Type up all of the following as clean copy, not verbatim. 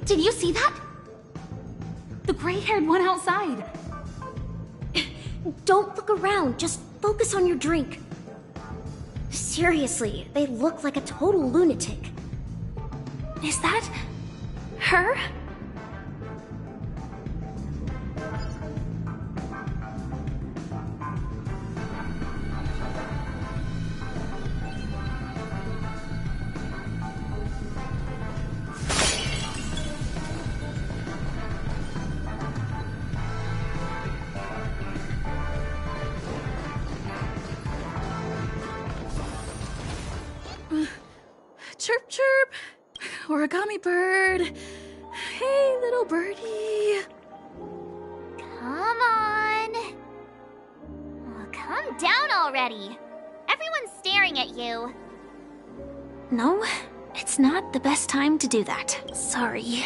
Did you see that? The gray-haired one outside. Don't look around, just focus on your drink. Seriously, they look like a total lunatic. Is that her? Chirp, chirp. Origami bird. Hey, little birdie. Come on. Oh, calm down already. Everyone's staring at you. No, it's not the best time to do that. Sorry.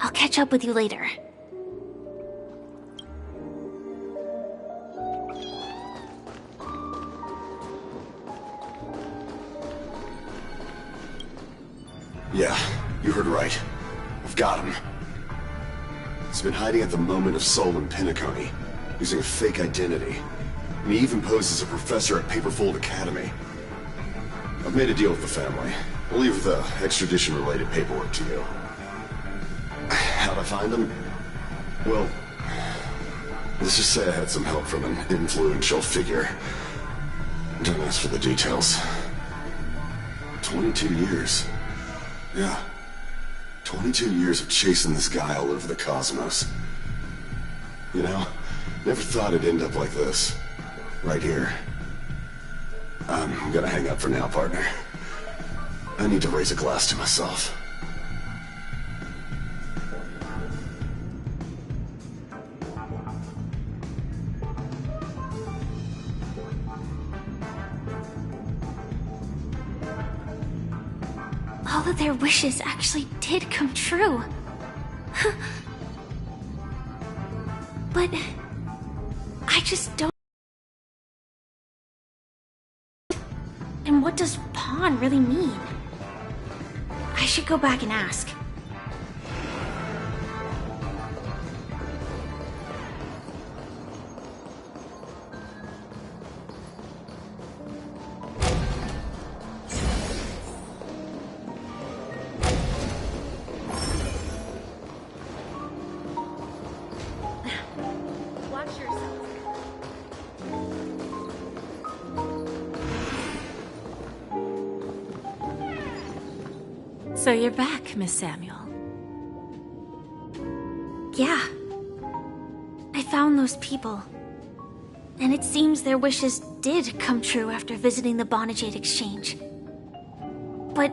I'll catch up with you later. Yeah, you heard right. I've got him. He's been hiding at the Moment of Soul in Pinnaconey, using a fake identity. And he even poses as a professor at Paperfold Academy. I've made a deal with the family. I'll leave the extradition-related paperwork to you. How'd I find him? Well, let's just say I had some help from an influential figure. Don't ask for the details. 22 years. Yeah. 22 years of chasing this guy all over the cosmos. You know, never thought it'd end up like this. Right here. I'm gonna hang up for now, partner. I need to raise a glass to myself. All of their wishes actually did come true. But I just don't. And what does pawn really mean? I should go back and ask. So you're back, Miss Samuel. Yeah. I found those people. And it seems their wishes did come true after visiting the Bonajade Exchange. But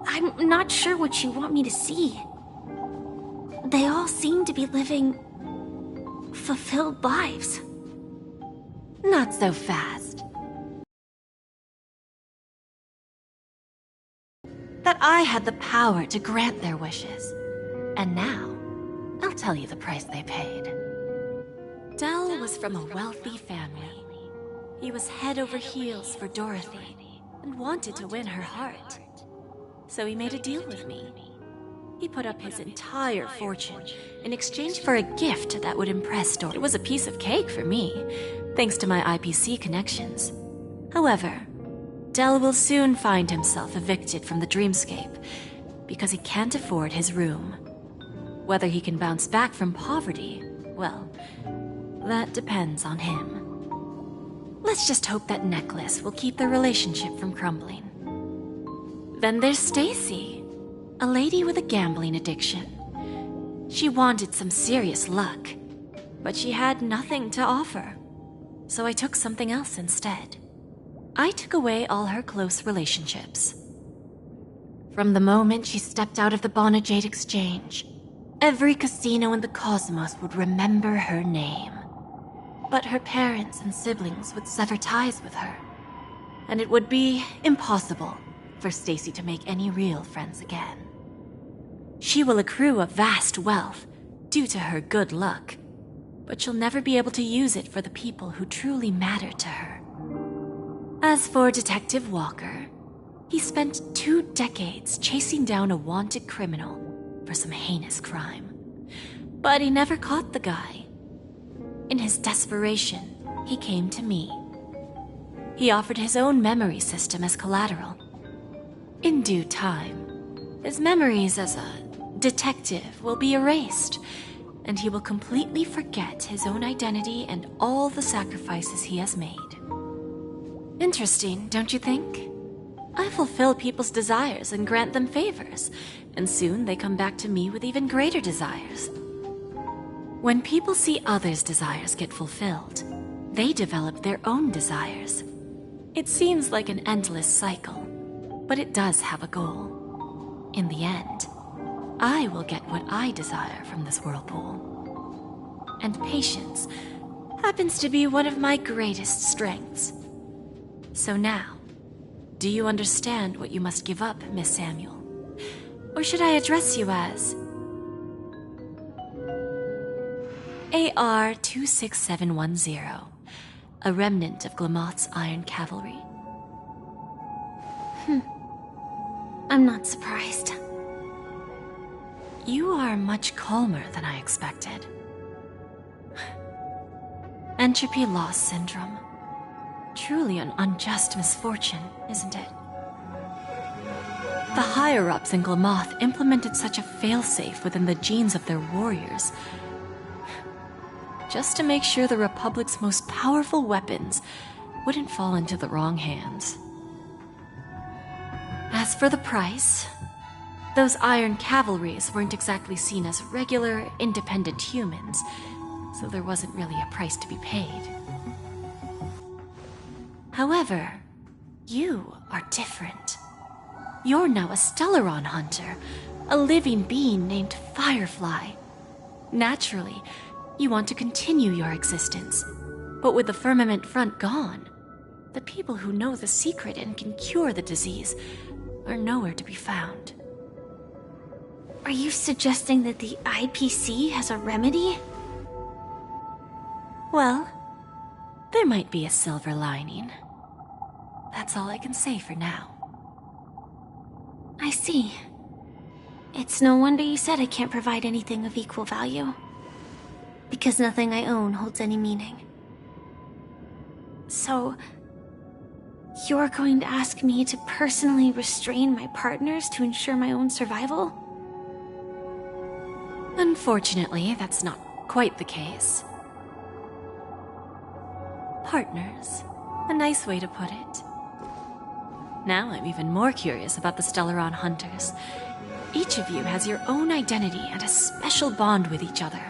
I'm not sure what you want me to see. They all seem to be living fulfilled lives. Not so fast. That I had the power to grant their wishes. And now, I'll tell you the price they paid. Dell was from a wealthy family. He was head over heels for Dorothy and wanted to win her heart. So he made a deal with me. He put up his entire fortune in exchange for a gift that would impress Dorothy. It was a piece of cake for me, thanks to my IPC connections. However, Dell will soon find himself evicted from the dreamscape because he can't afford his room. Whether he can bounce back from poverty, well, that depends on him. Let's just hope that necklace will keep their relationship from crumbling. Then there's Stacy, a lady with a gambling addiction. She wanted some serious luck, but she had nothing to offer. So I took something else instead. I took away all her close relationships. From the moment she stepped out of the Bonajade Exchange, every casino in the cosmos would remember her name. But her parents and siblings would sever ties with her, and it would be impossible for Stacy to make any real friends again. She will accrue a vast wealth due to her good luck, but she'll never be able to use it for the people who truly matter to her. As for Detective Walker, he spent 2 decades chasing down a wanted criminal for some heinous crime. But he never caught the guy. In his desperation, he came to me. He offered his own memory system as collateral. In due time, his memories as a detective will be erased, and he will completely forget his own identity and all the sacrifices he has made. Interesting, don't you think? I fulfill people's desires and grant them favors, and soon they come back to me with even greater desires. When people see others' desires get fulfilled, they develop their own desires. It seems like an endless cycle, but it does have a goal. In the end, I will get what I desire from this whirlpool. And patience happens to be one of my greatest strengths. So now, do you understand what you must give up, Miss Samuel? Or should I address you as AR-26710, a remnant of Glamoth's Iron Cavalry? I'm not surprised. You are much calmer than I expected. Entropy loss syndrome. Truly an unjust misfortune, isn't it? The higher-ups in Glamoth implemented such a failsafe within the genes of their warriors, just to make sure the Republic's most powerful weapons wouldn't fall into the wrong hands. As for the price, those Iron Cavalries weren't exactly seen as regular, independent humans, so there wasn't really a price to be paid. However, you are different. You're now a Stellaron hunter, a living being named Firefly. Naturally, you want to continue your existence, but with the firmament front gone, the people who know the secret and can cure the disease are nowhere to be found. Are you suggesting that the IPC has a remedy? Well, there might be a silver lining. That's all I can say for now. I see. It's no wonder you said I can't provide anything of equal value. Because nothing I own holds any meaning. So, you're going to ask me to personally restrain my partners to ensure my own survival? Unfortunately, that's not quite the case. Partners. A nice way to put it. Now I'm even more curious about the Stellaron Hunters. Each of you has your own identity and a special bond with each other.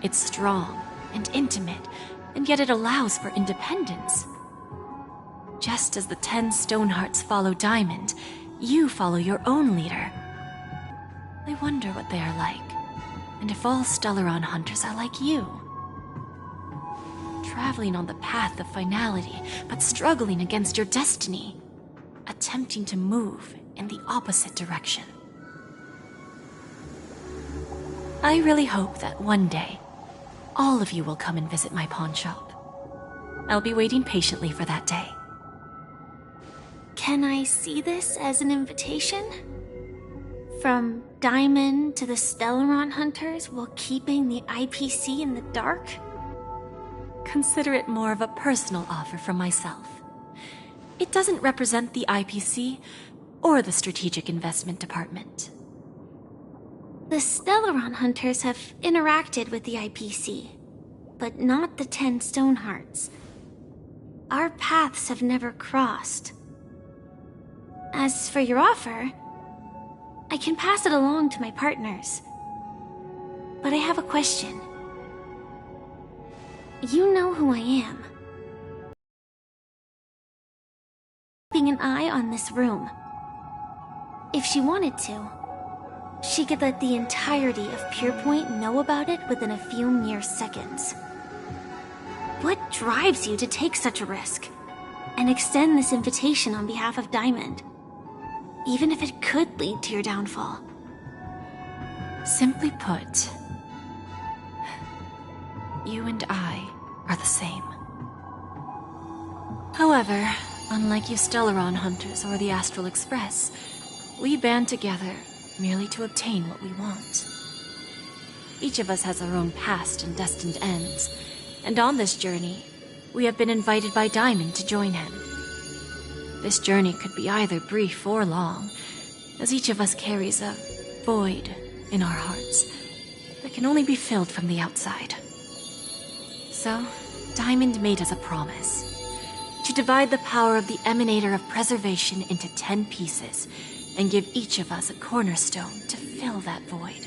It's strong and intimate, and yet it allows for independence. Just as the 10 Stonehearts follow Diamond, you follow your own leader. I wonder what they are like, and if all Stellaron Hunters are like you. Traveling on the path of finality, but struggling against your destiny. Attempting to move in the opposite direction. I really hope that one day, all of you will come and visit my pawn shop. I'll be waiting patiently for that day. Can I see this as an invitation? From Diamond to the Stellaron Hunters while keeping the IPC in the dark? Consider it more of a personal offer from myself. It doesn't represent the IPC or the Strategic Investment Department. The Stellaron Hunters have interacted with the IPC, but not the 10 Stonehearts. Our paths have never crossed. As for your offer, I can pass it along to my partners. But I have a question. You know who I am. Keeping an eye on this room. If she wanted to, she could let the entirety of Purepoint know about it within a few mere seconds. What drives you to take such a risk and extend this invitation on behalf of Diamond, even if it could lead to your downfall? Simply put, you and I are the same. However, unlike you Stellaron Hunters or the Astral Express, we band together merely to obtain what we want. Each of us has our own past and destined ends, and on this journey, we have been invited by Diamond to join him. This journey could be either brief or long, as each of us carries a void in our hearts that can only be filled from the outside. So, Diamond made us a promise to divide the power of the Emanator of Preservation into 10 pieces and give each of us a cornerstone to fill that void.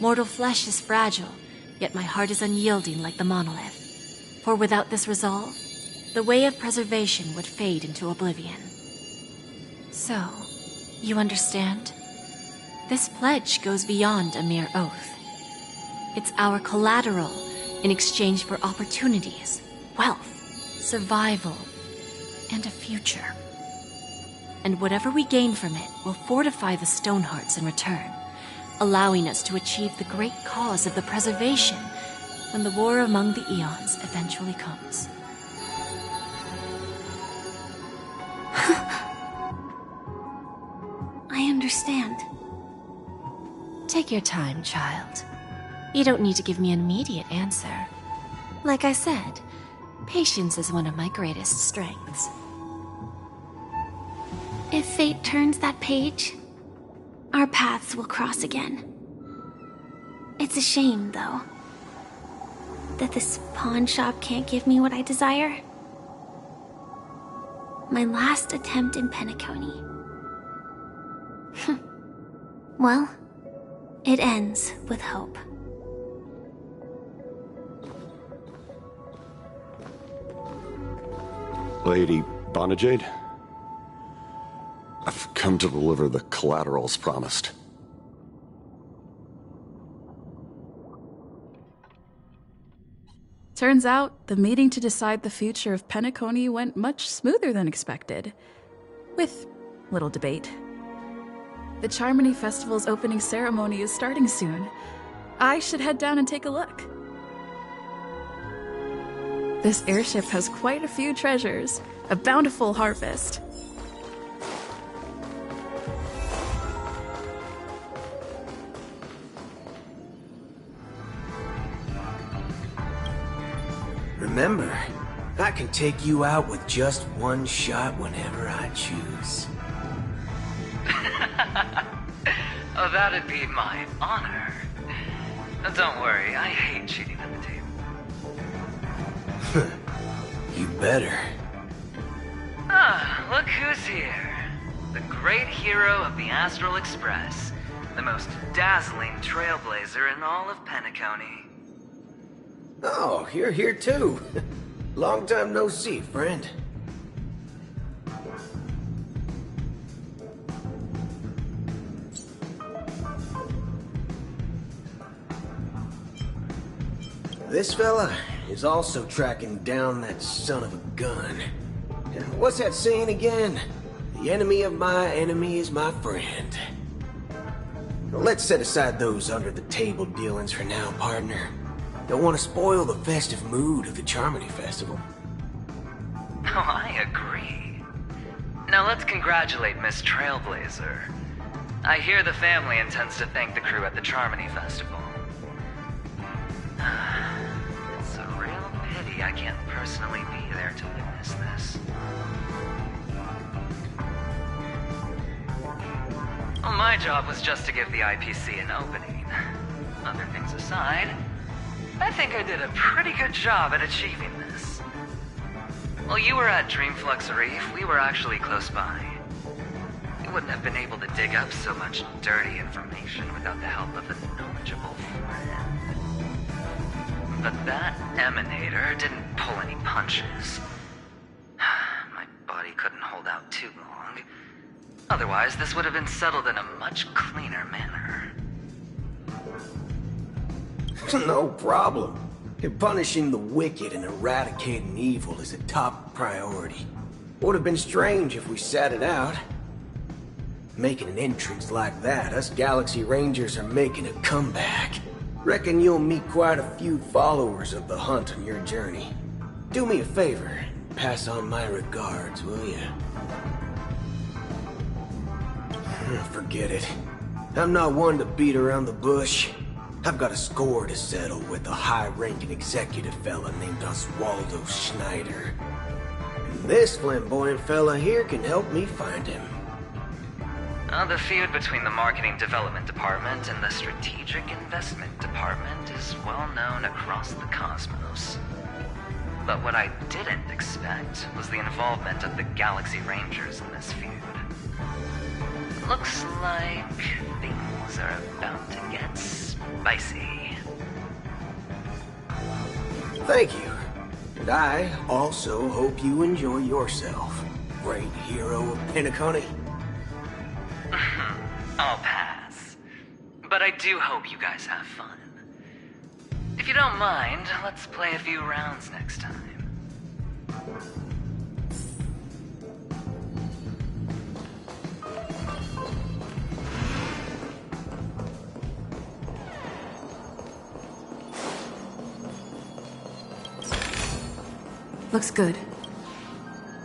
Mortal flesh is fragile, yet my heart is unyielding like the monolith. For without this resolve, the way of preservation would fade into oblivion. So, you understand? This pledge goes beyond a mere oath. It's our collateral in exchange for opportunities, wealth, survival, and a future. And whatever we gain from it will fortify the Stonehearts in return, allowing us to achieve the great cause of the preservation when the war among the Eons eventually comes. I understand. Take your time, child. You don't need to give me an immediate answer. Like I said, patience is one of my greatest strengths. If fate turns that page, our paths will cross again. It's a shame, though, that this pawn shop can't give me what I desire. My last attempt in Penacony. Well, it ends with hope. Lady Bonajade? I've come to deliver the collaterals promised. Turns out, the meeting to decide the future of Penacony went much smoother than expected. With little debate. The Charmony Festival's opening ceremony is starting soon. I should head down and take a look. This airship has quite a few treasures. A bountiful harvest. Remember, I can take you out with just one shot whenever I choose. Oh, that'd be my honor. Don't worry, I hate cheating at the table. You better. Ah, look who's here. The great hero of the Astral Express. The most dazzling trailblazer in all of Penacony. Oh, you're here too. Long time no see, friend. This fella is also tracking down that son of a gun. What's that saying again? The enemy of my enemy is my friend. Let's set aside those under-the-table dealings for now, partner. Don't want to spoil the festive mood of the Charmony Festival. Oh, I agree. Now let's congratulate Miss Trailblazer. I hear the family intends to thank the crew at the Charmony Festival. It's a real pity I can't personally be there to witness this. Well, my job was just to give the IPC an opening. Other things aside, I think I did a pretty good job at achieving this. While you were at Dreamflux Reef, we were actually close by. We wouldn't have been able to dig up so much dirty information without the help of a knowledgeable friend. But that Emanator didn't pull any punches. My body couldn't hold out too long. Otherwise, this would have been settled in a much cleaner manner. No problem. Punishing the wicked and eradicating evil is a top priority. Would have been strange if we sat it out. Making an entrance like that, us Galaxy Rangers are making a comeback. Reckon you'll meet quite a few followers of the hunt on your journey. Do me a favor, pass on my regards, will you? Forget it. I'm not one to beat around the bush. I've got a score to settle with a high-ranking executive fella named Oswaldo Schneider. And this flamboyant fella here can help me find him. The feud between the Marketing Development Department and the Strategic Investment Department is well known across the cosmos. But what I didn't expect was the involvement of the Galaxy Rangers in this feud. Looks like things are about to get spicy. Thank you. And I also hope you enjoy yourself, great hero of Penacony. I'll pass. But I do hope you guys have fun. If you don't mind, let's play a few rounds next time. Looks good.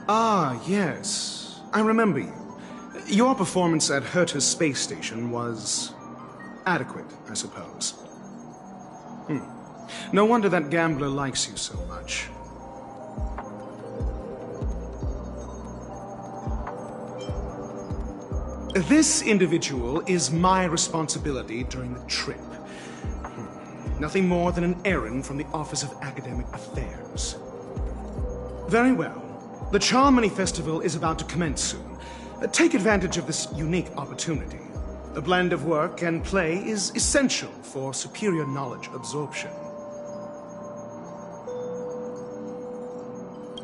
Ah, yes. I remember you. Your performance at Herta's space station was adequate, I suppose. No wonder that gambler likes you so much. This individual is my responsibility during the trip. Nothing more than an errand from the Office of Academic Affairs. Very well. The Charmony Festival is about to commence soon. Take advantage of this unique opportunity. A blend of work and play is essential for superior knowledge absorption.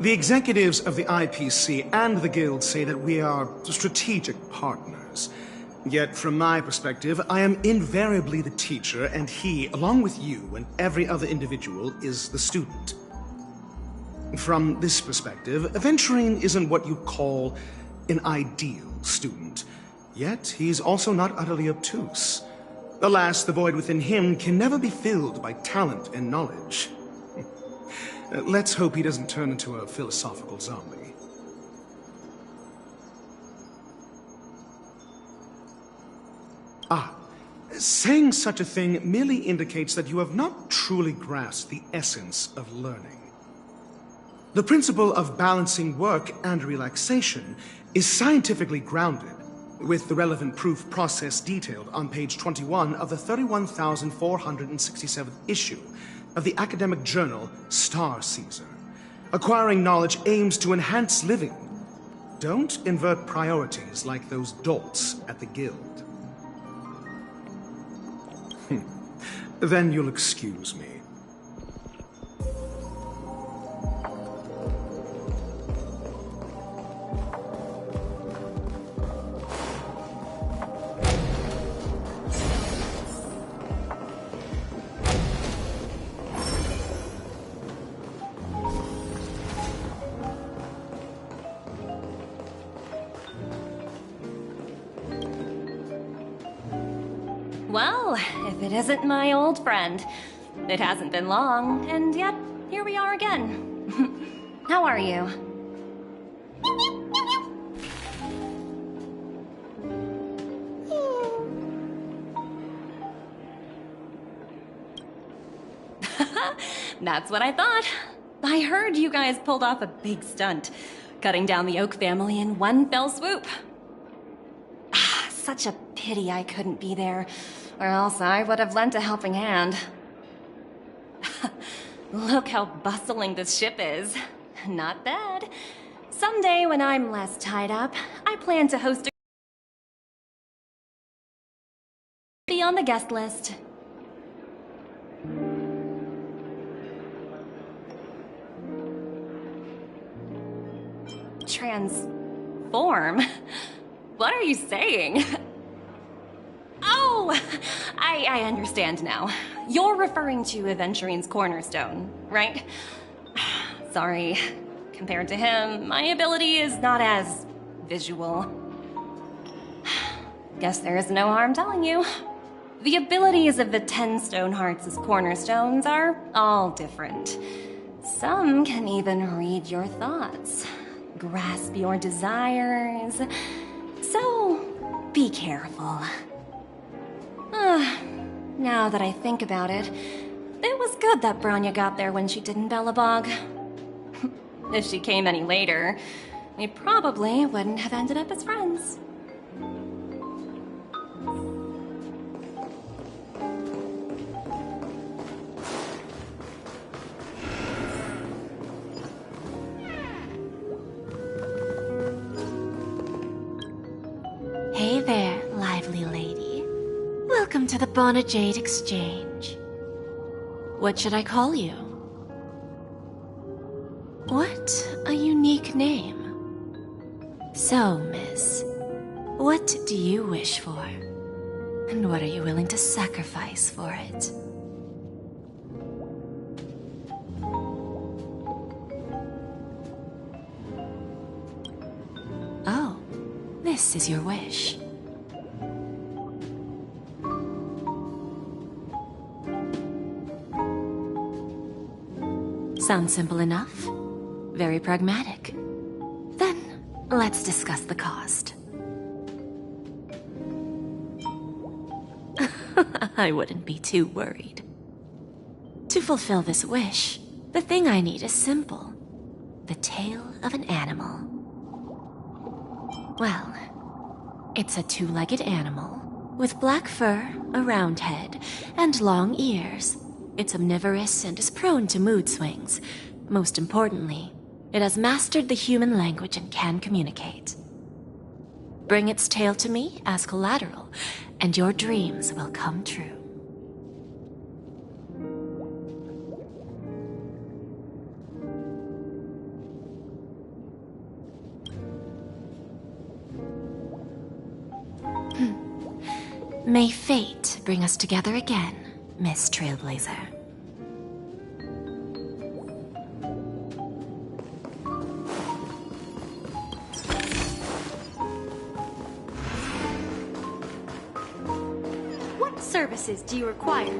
The executives of the IPC and the Guild say that we are strategic partners. Yet, from my perspective, I am invariably the teacher, and he, along with you and every other individual, is the student. From this perspective, Aventurine isn't what you'd call an ideal student. Yet, he's also not utterly obtuse. Alas, the void within him can never be filled by talent and knowledge. Let's hope he doesn't turn into a philosophical zombie. Saying such a thing merely indicates that you have not truly grasped the essence of learning. The principle of balancing work and relaxation is scientifically grounded, with the relevant proof process detailed on page 21 of the 31,467th issue of the academic journal Star Caesar. Acquiring knowledge aims to enhance living. Don't invert priorities like those dolts at the Guild. Then you'll excuse me. Well, if it isn't my old friend. It hasn't been long, and yet, here we are again. How are you? That's what I thought. I heard you guys pulled off a big stunt, cutting down the Oak family in one fell swoop. Such a pity I couldn't be there, or else I would have lent a helping hand. Look how bustling this ship is. Not bad. Someday when I'm less tied up, I plan to host a... be on the guest list. Transform? What are you saying? Oh! I understand now. You're referring to Aventurine's cornerstone, right? Sorry. Compared to him, my ability is not as visual. Guess there is no harm telling you. The abilities of the 10 Stonehearts' cornerstones are all different. Some can even read your thoughts, grasp your desires. So, be careful. Now that I think about it, it was good that Bronya got there when she did in Belobog. If she came any later, we probably wouldn't have ended up as friends. Hey there, lively lady. Welcome to the Bonajade Exchange. What should I call you? What a unique name. So, miss, what do you wish for? And what are you willing to sacrifice for it? Oh, this is your wish. Sounds simple enough. Very pragmatic. Then, let's discuss the cost. I wouldn't be too worried. To fulfill this wish, the thing I need is simple. The tail of an animal. Well, it's a two-legged animal with black fur, a round head, and long ears. It's omnivorous and is prone to mood swings. Most importantly, it has mastered the human language and can communicate. Bring its tail to me as collateral, and your dreams will come true. May fate bring us together again, Miss Trailblazer. What services do you require?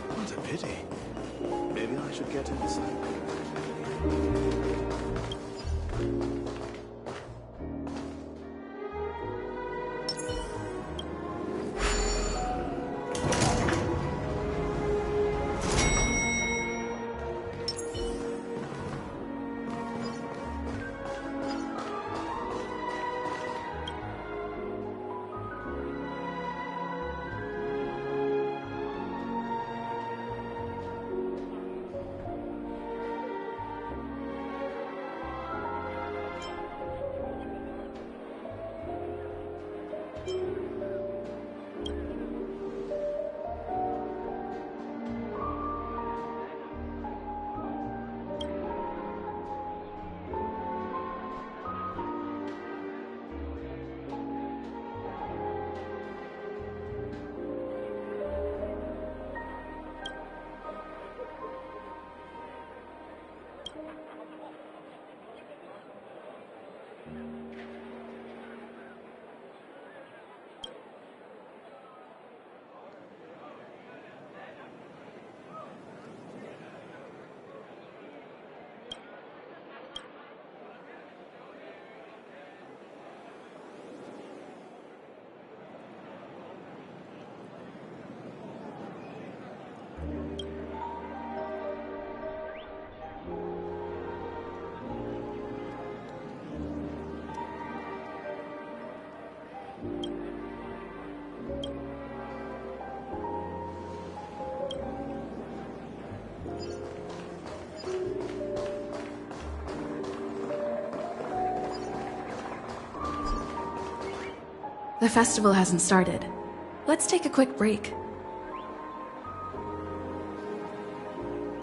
What a pity. Maybe I should get inside. The festival hasn't started. Let's take a quick break.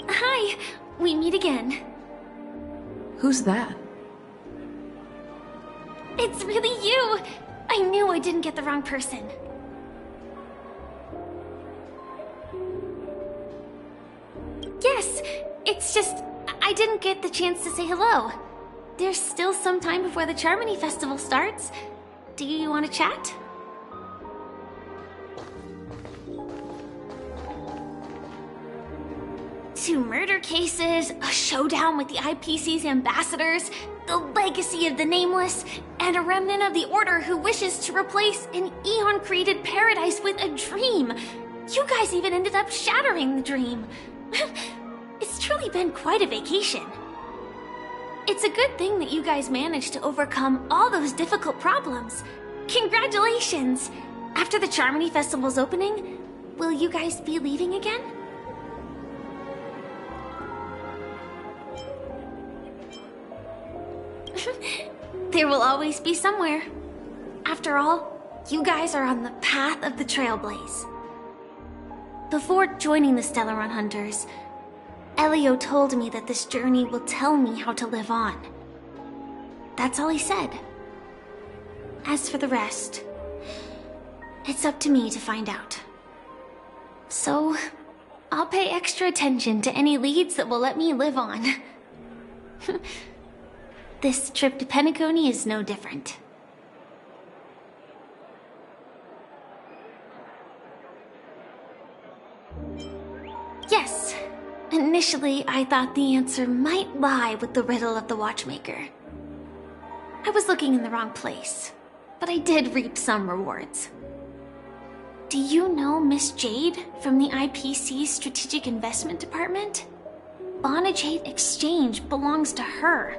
Hi, we meet again. Who's that? It's really you! I knew I didn't get the wrong person. Yes, it's just I didn't get the chance to say hello. there's still some time before the Charmony Festival starts. Do you want to chat? Two murder cases, a showdown with the IPC's ambassadors, the legacy of the Nameless, and a remnant of the Order who wishes to replace an Eon-created paradise with a dream. You guys even ended up shattering the dream. It's truly been quite a vacation. It's a good thing that you guys managed to overcome all those difficult problems. Congratulations! After the Charmony Festival's opening, will you guys be leaving again? There will always be somewhere. After all, you guys are on the path of the Trailblaze. Before joining the Stellar Run Hunters, Elio told me that this journey will tell me how to live on. That's all he said. As for the rest, it's up to me to find out. So, I'll pay extra attention to any leads that will let me live on. This trip to Penacony is no different. Yes. Initially, I thought the answer might lie with the riddle of the Watchmaker. I was looking in the wrong place, but I did reap some rewards. Do you know Miss Jade from the IPC's Strategic Investment Department? Bonajade Exchange belongs to her.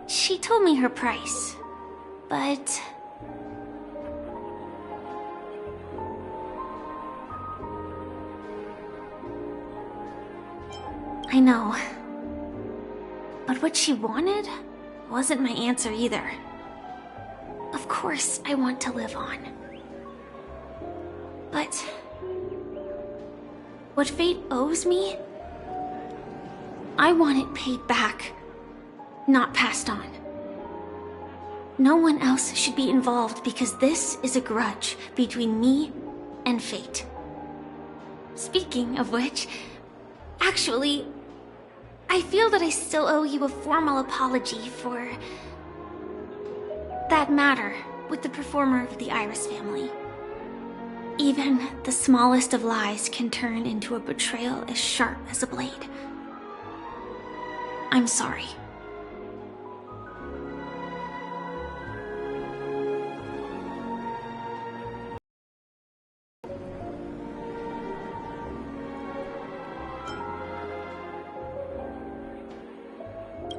She told me her price, but... I know. But what she wanted wasn't my answer either. Of course, I want to live on. But... what fate owes me? I want it paid back, not passed on. No one else should be involved because this is a grudge between me and fate. Speaking of which, actually, I feel that I still owe you a formal apology for that matter with the performer of the Iris family. Even the smallest of lies can turn into a betrayal as sharp as a blade. I'm sorry.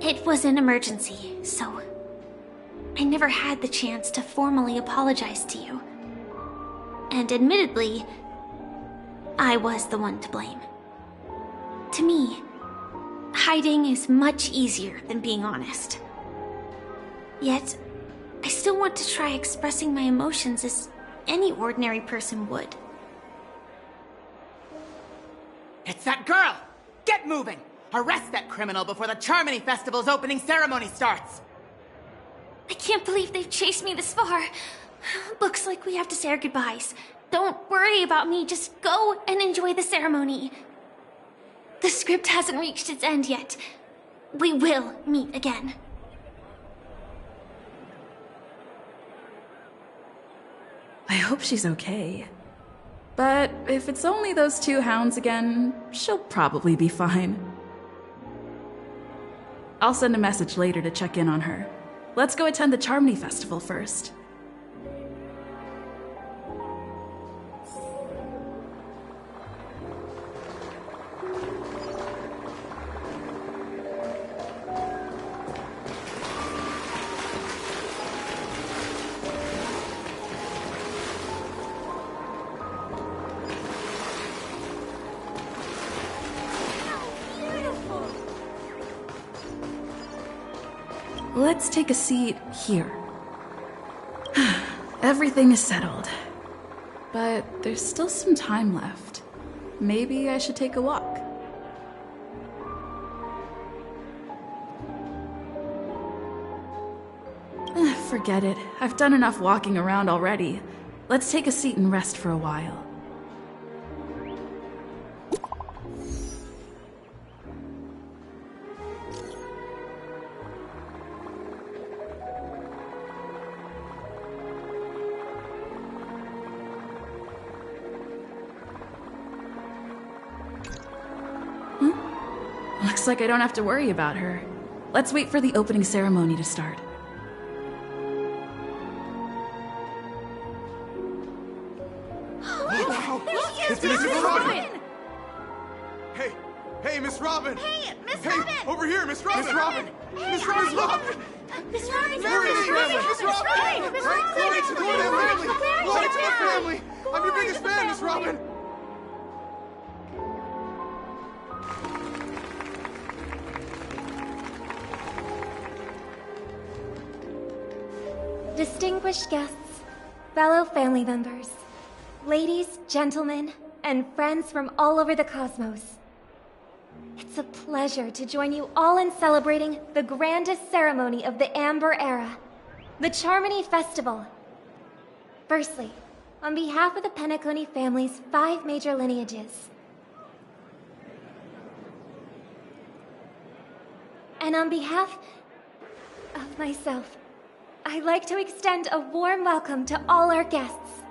It was an emergency, so I never had the chance to formally apologize to you. And admittedly, I was the one to blame. To me, hiding is much easier than being honest. Yet, I still want to try expressing my emotions as any ordinary person would. It's that girl! Get moving! Arrest that criminal before the Charmony Festival's opening ceremony starts! I can't believe they've chased me this far. Looks like we have to say our goodbyes. Don't worry about me, just go and enjoy the ceremony. The script hasn't reached its end yet. We will meet again. I hope she's okay. But if it's only those two hounds again, she'll probably be fine. I'll send a message later to check in on her. Let's go attend the Charmony Festival first. Let's take a seat here. Everything is settled. But there's still some time left. Maybe I should take a walk. Forget it. I've done enough walking around already. Let's take a seat and rest for a while. Looks like I don't have to worry about her. Let's wait for the opening ceremony to start. It's Miss Robin! Hey, Miss Robin! Hey, Miss Robin! Over here, Miss Robin! Miss Robin! Miss Robin! Miss Robin! Miss Robin! Miss Robin! Glory to the family! Glory to the family! I'm your biggest fan, Miss Robin! Distinguished guests, fellow family members, ladies, gentlemen, and friends from all over the cosmos. It's a pleasure to join you all in celebrating the grandest ceremony of the Amber Era, the Charmony Festival. Firstly, on behalf of the Penacony family's 5 major lineages, and on behalf of myself, I'd like to extend a warm welcome to all our guests.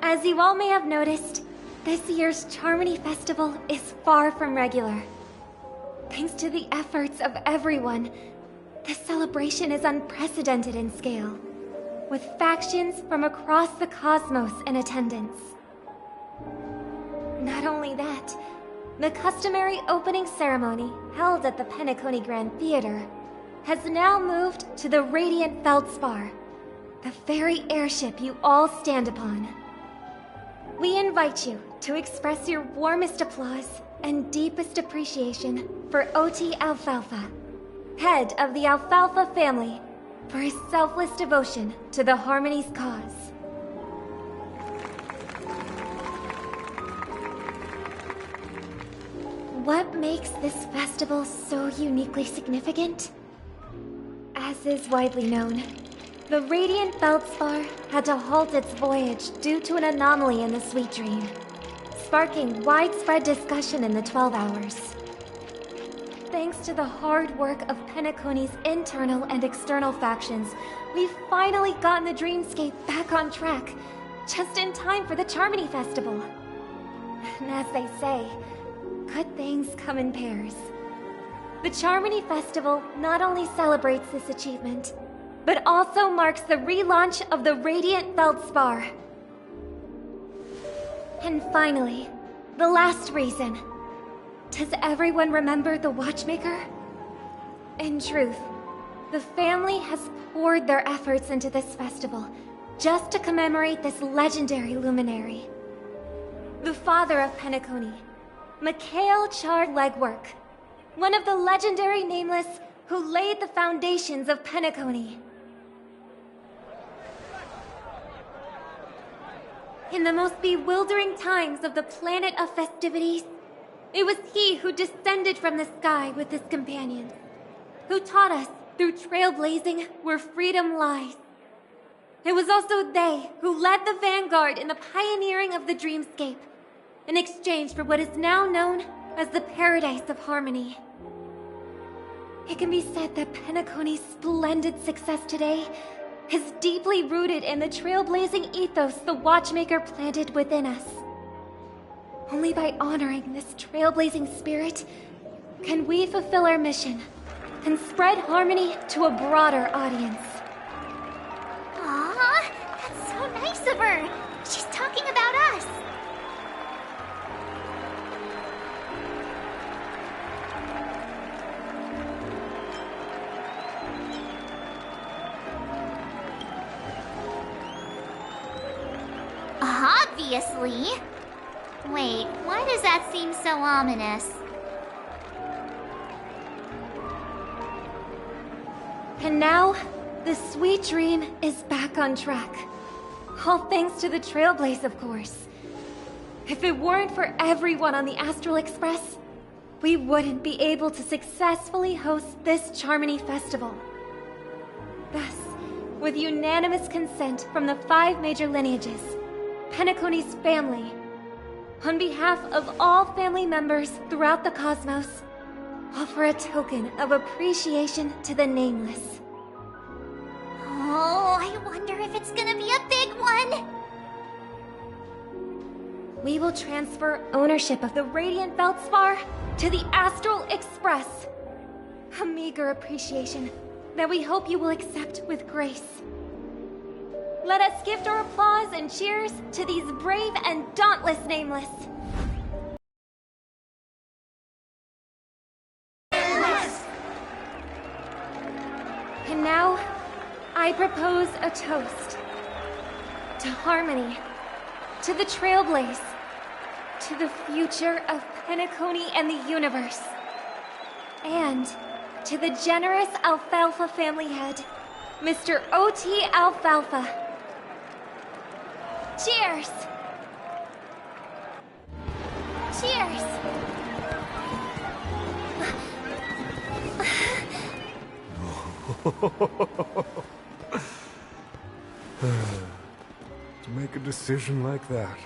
As you all may have noticed, this year's Charmony Festival is far from regular. Thanks to the efforts of everyone, this celebration is unprecedented in scale, with factions from across the cosmos in attendance. Not only that, the customary opening ceremony held at the Penacony Grand Theater has now moved to the Radiant Feldspar, the very airship you all stand upon. We invite you to express your warmest applause and deepest appreciation for OT Alfalfa, head of the Alfalfa family, for his selfless devotion to the Harmony's cause. What makes this festival so uniquely significant? As is widely known, the Radiant Feldspar had to halt its voyage due to an anomaly in the Sweet Dream, sparking widespread discussion in the 12 Hours. Thanks to the hard work of Penacony's internal and external factions, we've finally gotten the Dreamscape back on track, just in time for the Charmony Festival. And as they say, good things come in pairs. The Charmony Festival not only celebrates this achievement, but also marks the relaunch of the Radiant Feldspar. And finally, the last reason. Does everyone remember the Watchmaker? In truth, the family has poured their efforts into this festival just to commemorate this legendary luminary. The father of Penacony, Mikhail Char Legwork, one of the legendary Nameless who laid the foundations of Penacony. In the most bewildering times of the planet of festivities, it was he who descended from the sky with his companions, who taught us through trailblazing where freedom lies. It was also they who led the vanguard in the pioneering of the Dreamscape, in exchange for what is now known as the Paradise of Harmony. It can be said that Penacony's splendid success today is deeply rooted in the trailblazing ethos the Watchmaker planted within us. Only by honoring this trailblazing spirit can we fulfill our mission and spread harmony to a broader audience. Aw, that's so nice of her. She's talking about us. Obviously. Wait, why does that seem so ominous? And now, the Sweet Dream is back on track. All thanks to the Trailblaze, of course. If it weren't for everyone on the Astral Express, we wouldn't be able to successfully host this Charmony Festival. Thus, with unanimous consent from the 5 major lineages, Penacony's family, on behalf of all family members throughout the cosmos, offer a token of appreciation to the Nameless. Oh, I wonder if it's gonna be a big one. we will transfer ownership of the Radiant Feldspar to the Astral Express. A meager appreciation that we hope you will accept with grace. Let us gift our applause and cheers to these brave and dauntless Nameless. And now, I propose a toast. To harmony, to the Trailblaze, to the future of Penacony and the universe, and to the generous Alfalfa family head, Mr. O.T. Alfalfa. Cheers! Cheers! To make a decision like that.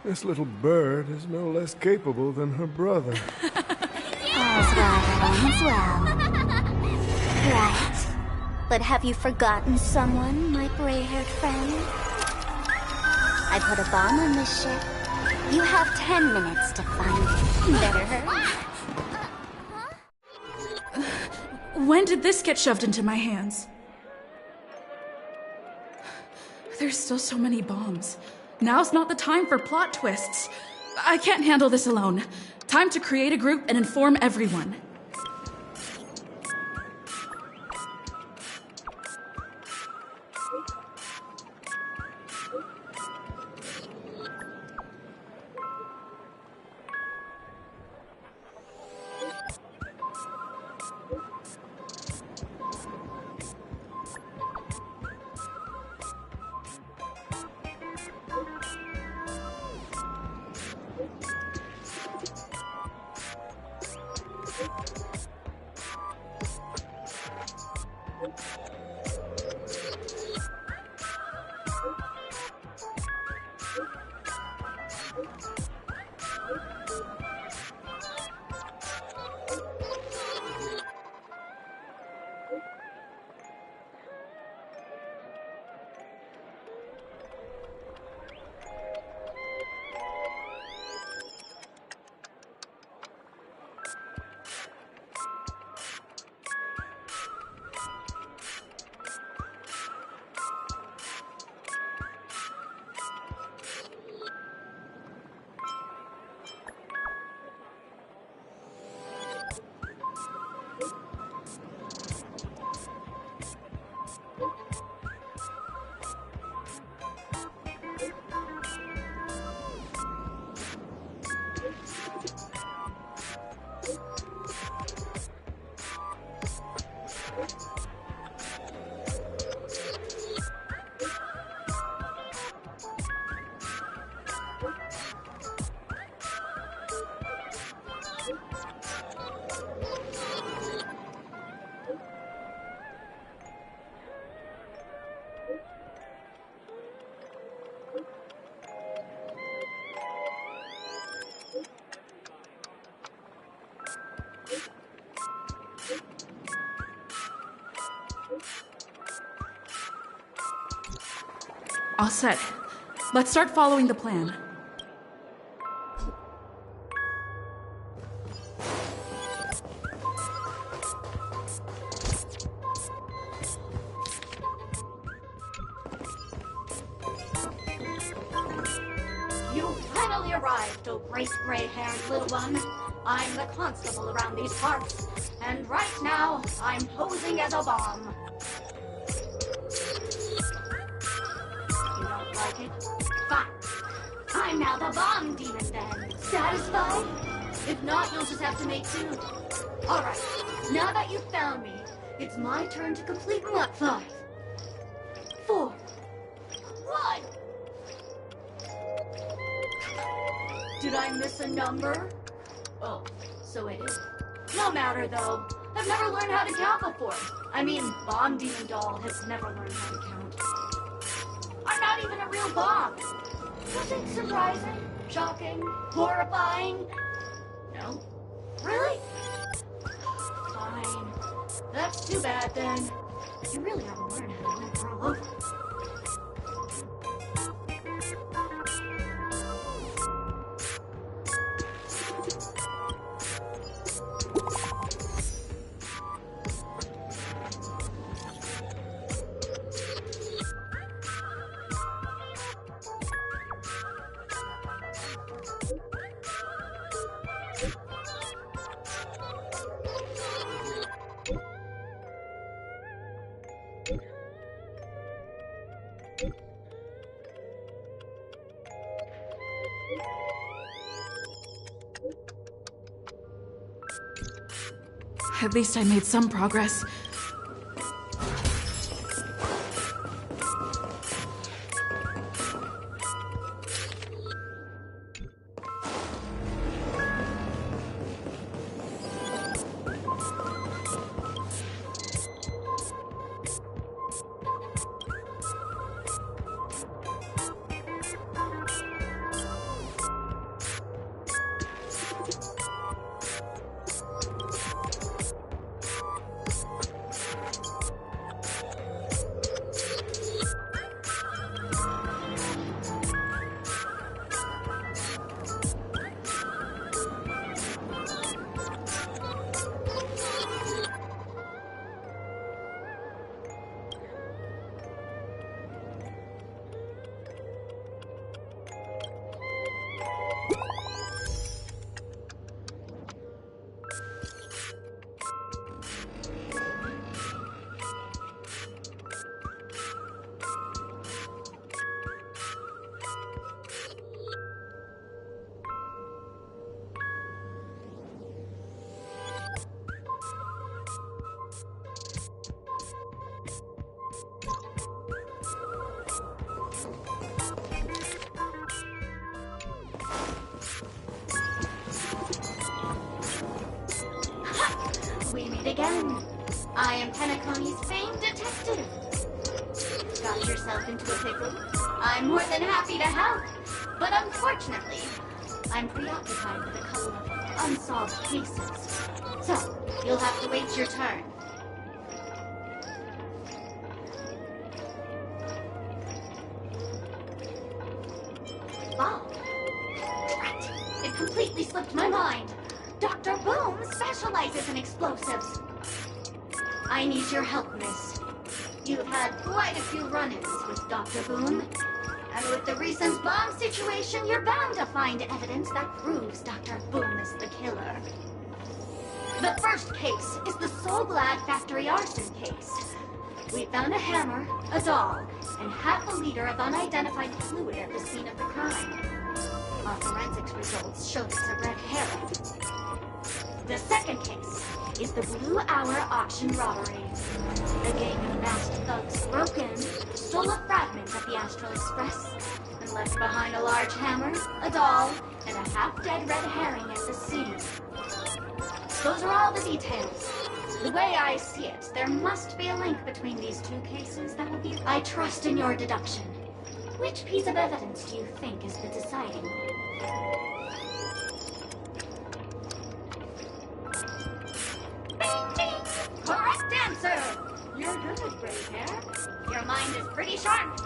This little bird is no less capable than her brother. All's well. Right. But have you forgotten someone, my gray-haired friend? I put a bomb on this ship. You have 10 minutes to find it. Better hurry. When did this get shoved into my hands? There's still so many bombs. Now's not the time for plot twists. I can't handle this alone. Time to create a group and inform everyone. All set. Let's start following the plan. You finally arrived, oh grace gray-haired little one. I'm the constable around these parts, and right now, I'm posing as a bomb. You don't like it? Fine. I'm now the bomb demon then. Satisfied? If not, you'll just have to make two. Alright, now that you've found me, it's my turn to complete Mach 5. 4. 1. Did I miss a number? Oh, so it is. No matter though. I've never learned how to count before. I mean, Bomb Demon Doll has never learned how to count. I'm not even a real bomb. Was it surprising? Shocking? Horrifying? No? Really? Fine. That's too bad then. You really haven't learned how to live all over. At least I made some progress. We meet again. I am Penacony's famed detective. Got yourself into a pickle? I'm more than happy to help. But unfortunately, I'm preoccupied with a couple of unsolved cases. So, you'll have to wait your turn. Wow. Drat. It completely slipped my mind. Dr. Boom specializes in explosives. I need your help, miss. You've had quite a few run-ins with Dr. Boom. And with the recent bomb situation, you're bound to find evidence that proves Dr. Boom is the killer. The first case is the So Glad factory arson case. We found a hammer, a doll, and half a liter of unidentified fluid at the scene of the crime. Our forensics results showed it's a red herring. The second case is the Blue Hour auction robbery. A gang of masked thugs broke in, stole a fragment of the Astral Express, and left behind a large hammer, a doll, and a half-dead red herring at the scene. Those are all the details. The way I see it, there must be a link between these two cases that will be... I trust in your deduction. Which piece of evidence do you think is the deciding one? Correct answer! You're good, gray hair. Your mind is pretty sharp.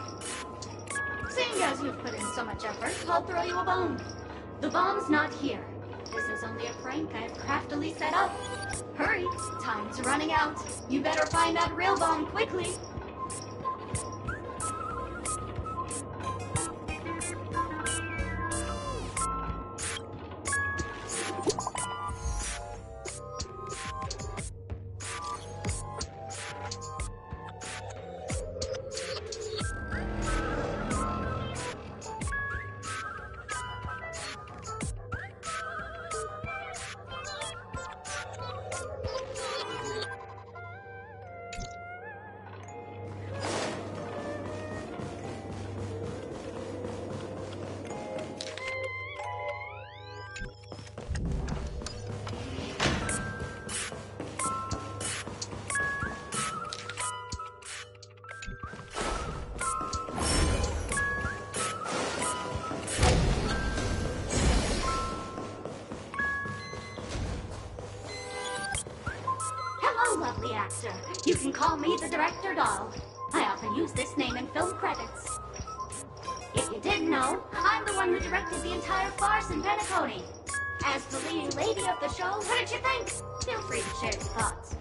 Seeing as you've put in so much effort, I'll throw you a bone. The bomb's not here. This is only a prank I've craftily set up. Hurry, time's running out. You better find that real bomb quickly. Lovely actor. You can call me the Director Doll. I often use this name in film credits. If you didn't know, I'm the one who directed the entire farce in Penacony. As the leading lady of the show, what did you think? Feel free to share your thoughts.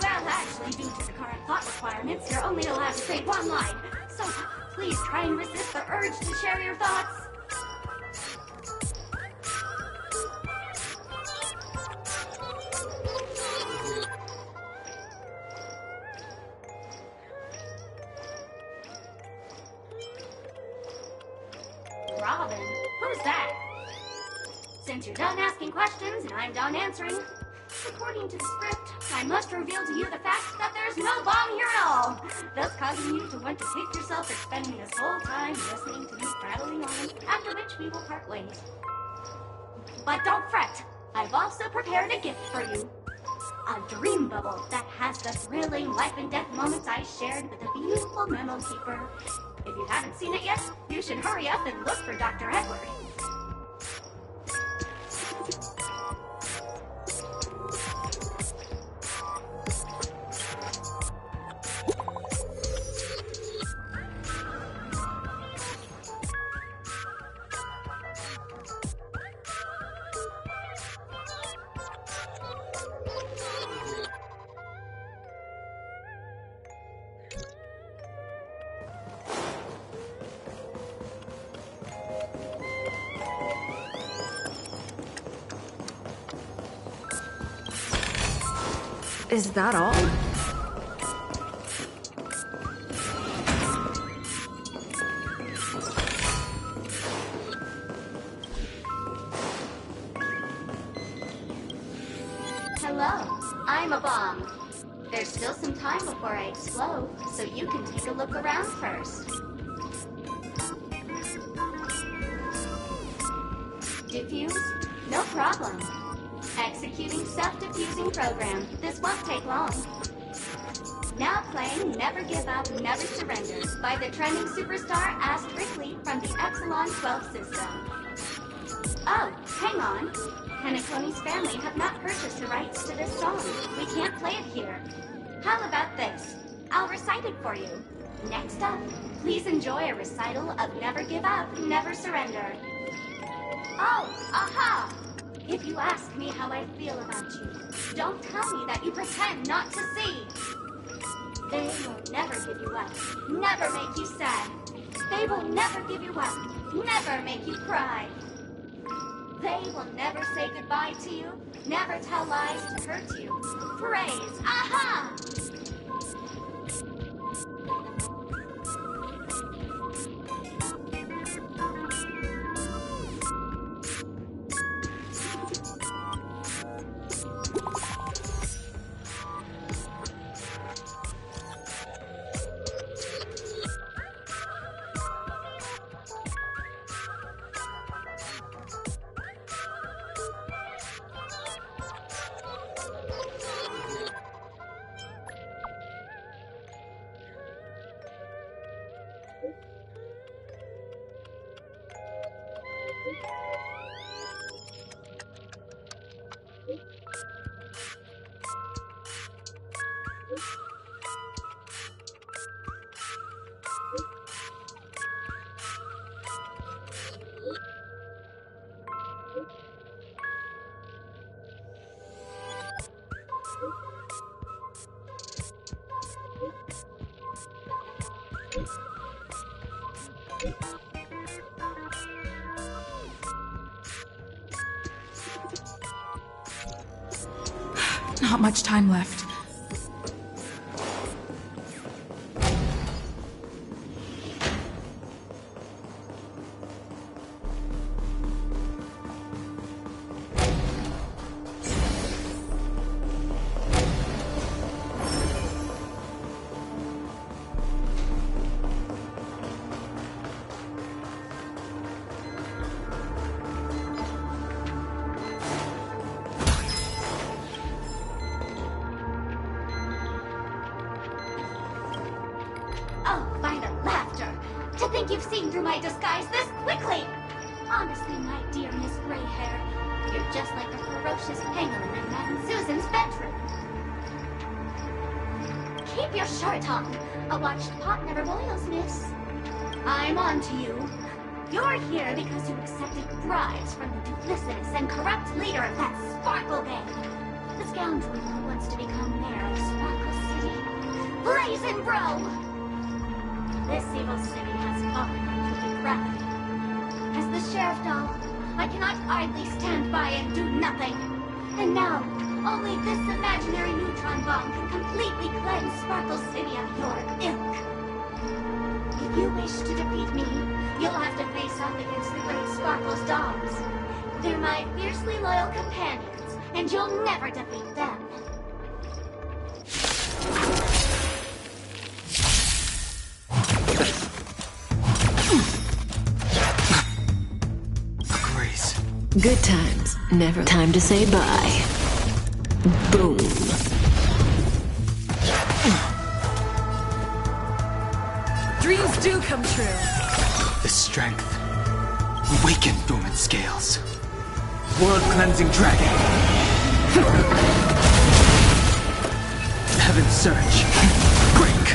Well, actually, due to the current thought requirements, you're only allowed to say one line. So please try and resist the urge to share your thoughts. Robin? Who's that? Since you're done asking questions and I'm done answering, according to the script, I must reveal to you the fact that there's no bomb here at all, thus causing you to want to hate yourself for spending this whole time listening to me prattling on, after which we will part ways. But don't fret, I've also prepared a gift for you. A dream bubble that has the thrilling life and death moments I shared with the beautiful memo keeper. If you haven't seen it yet, you should hurry up and look for Dr. Edward. Is that all? Hello, I'm a bomb. There's still some time before I explode, so you can take a look around first. Diffuse? No problem. Executing self-diffusing program. This won't take long. Now playing Never Give Up, Never Surrender by the trending superstar Ast Rickley from the Epsilon 12 system. Oh, hang on. Penacony's family have not purchased the rights to this song. We can't play it here. How about this? I'll recite it for you. Next up, please enjoy a recital of Never Give Up, Never Surrender. Oh, aha! If you ask me how I feel about you, don't tell me that you pretend not to see. They will never give you up, never make you sad. They will never give you up, never make you cry. They will never say goodbye to you, never tell lies to hurt you. Praise, aha! Not much time left. Oh, by the laughter! To think you've seen through my disguise this quickly! Honestly, my dear Miss Greyhair, you're just like a ferocious penguin in Madame Susan's bedroom. Keep your shirt on. A watched pot never boils, miss. I'm on to you. You're here because you accepted bribes from the duplicitous and corrupt leader of that Sparkle Gang. The scoundrel who wants to become mayor of Sparkle City. Blazing Bro! This evil city has fallen into depravity. As the sheriff doll, I cannot idly stand by and do nothing. And now, only this imaginary neutron bomb can completely cleanse Sparkle City of your ilk. If you wish to defeat me, you'll have to face off against the great Sparkle's dolls. They're my fiercely loyal companions, and you'll never defeat them. Grace. Good times, never time to say bye. Boom. Dreams do come true. The strength. Awaken dormant scales. World-cleansing dragon. Heaven's surge. Break.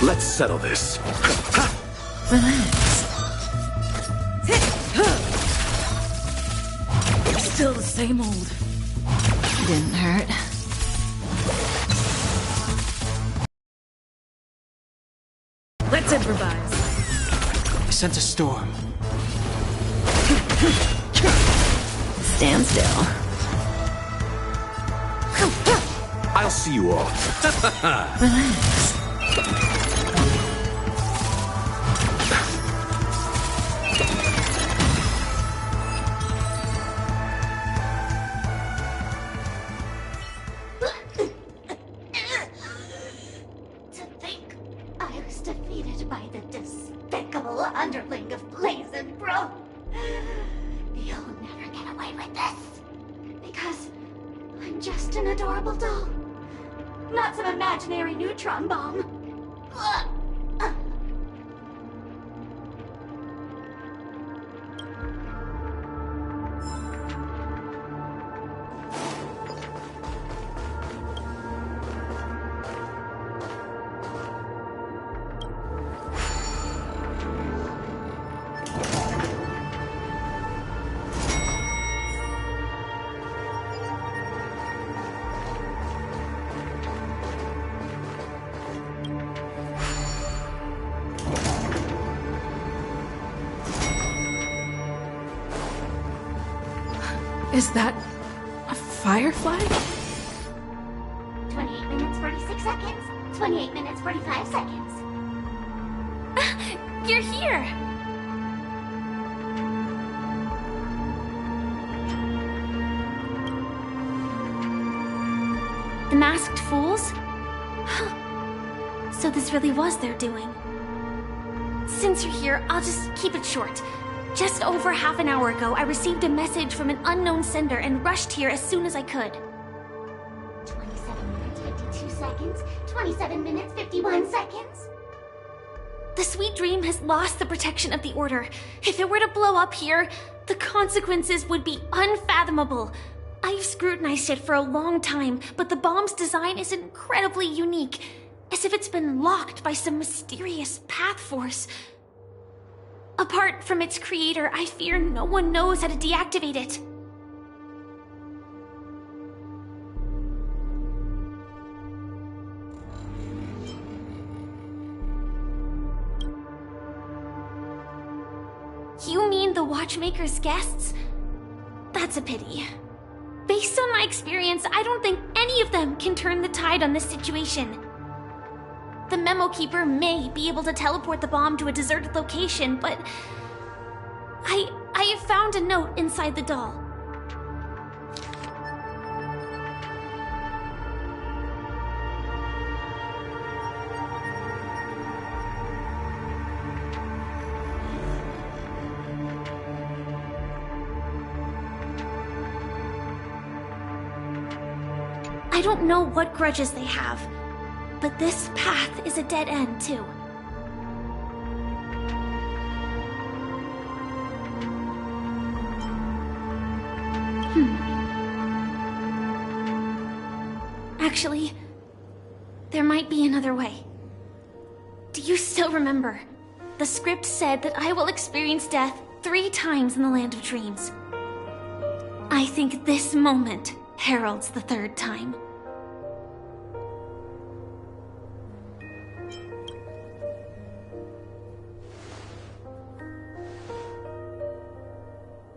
Let's settle this. Relax. Still the same old. Didn't hurt. Let's improvise. I sense a storm. Stand still. I'll see you all. Relax. To think I was defeated by the despicable underling of Blazin' Bro. You'll never get away with this. Because I'm just an adorable doll. Not some imaginary neutron bomb. Is that a firefly? 28 minutes, 46 seconds. 28 minutes, 45 seconds. You're here! The masked fools? Huh. So this really was their doing. Since you're here, I'll just keep it short. Just over half an hour ago, I received a message from an unknown sender and rushed here as soon as I could. 27 minutes, 52 seconds. 27 minutes, 51 seconds. The Sweet Dream has lost the protection of the Order. If it were to blow up here, the consequences would be unfathomable. I've scrutinized it for a long time, but the bomb's design is incredibly unique, as if it's been locked by some mysterious path force. Apart from its creator, I fear no one knows how to deactivate it. You mean the Watchmaker's guests? That's a pity. Based on my experience, I don't think any of them can turn the tide on this situation. The Memo Keeper may be able to teleport the bomb to a deserted location, but I have found a note inside the doll. I don't know what grudges they have, but this path is a dead end, too. Actually, there might be another way. Do you still remember? The script said that I will experience death 3 times in the Land of Dreams. I think this moment heralds the 3rd time.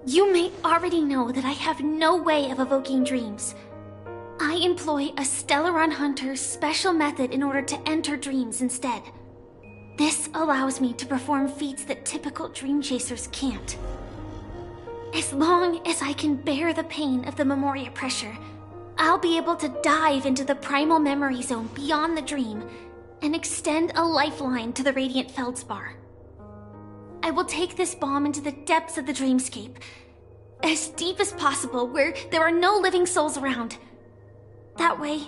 You may already know that I have no way of evoking dreams. I employ a Stellaron Hunter's special method in order to enter dreams instead. This allows me to perform feats that typical dream chasers can't. As long as I can bear the pain of the Memoria pressure, I'll be able to dive into the primal memory zone beyond the dream and extend a lifeline to the Radiant Feldspar. I will take this bomb into the depths of the dreamscape, as deep as possible where there are no living souls around. That way,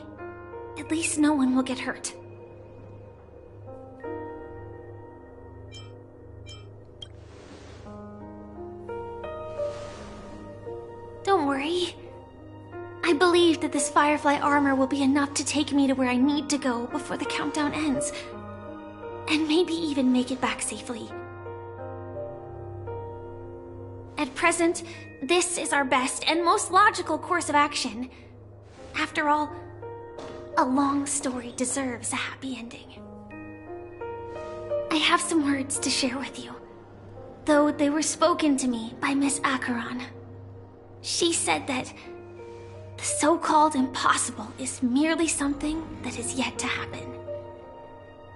at least no one will get hurt. Don't worry. I believe that this Firefly armor will be enough to take me to where I need to go before the countdown ends. And maybe even make it back safely. At present, this is our best and most logical course of action. After all, a long story deserves a happy ending. I have some words to share with you, though they were spoken to me by Miss Acheron. She said that the so-called impossible is merely something that is yet to happen.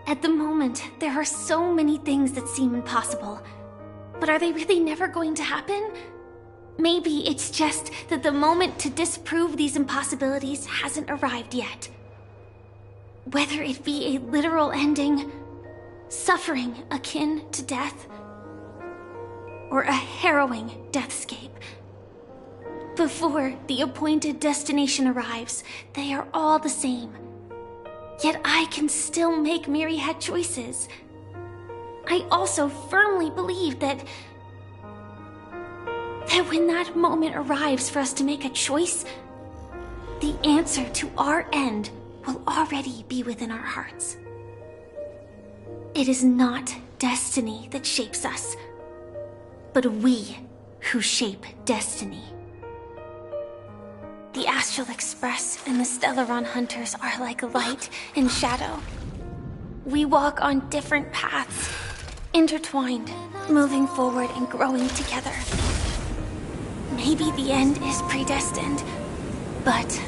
At the moment, there are so many things that seem impossible, but are they really never going to happen? Maybe it's just that the moment to disprove these impossibilities hasn't arrived yet. Whether it be a literal ending, suffering akin to death, or a harrowing deathscape. Before the appointed destination arrives, they are all the same. Yet I can still make myriad choices. I also firmly believe that when that moment arrives for us to make a choice, the answer to our end will already be within our hearts. It is not destiny that shapes us, but we who shape destiny. The Astral Express and the Stellaron Hunters are like light and shadow. We walk on different paths, intertwined, moving forward and growing together. Maybe the end is predestined, but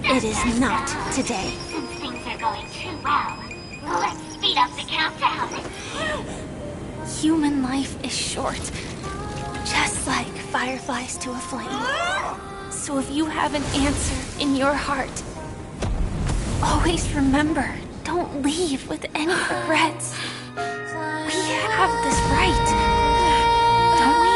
it is not today. Since things are going too well, let's speed up the countdown. Human life is short, just like fireflies to a flame. So if you have an answer in your heart, always remember, don't leave with any regrets. We have this right, don't we?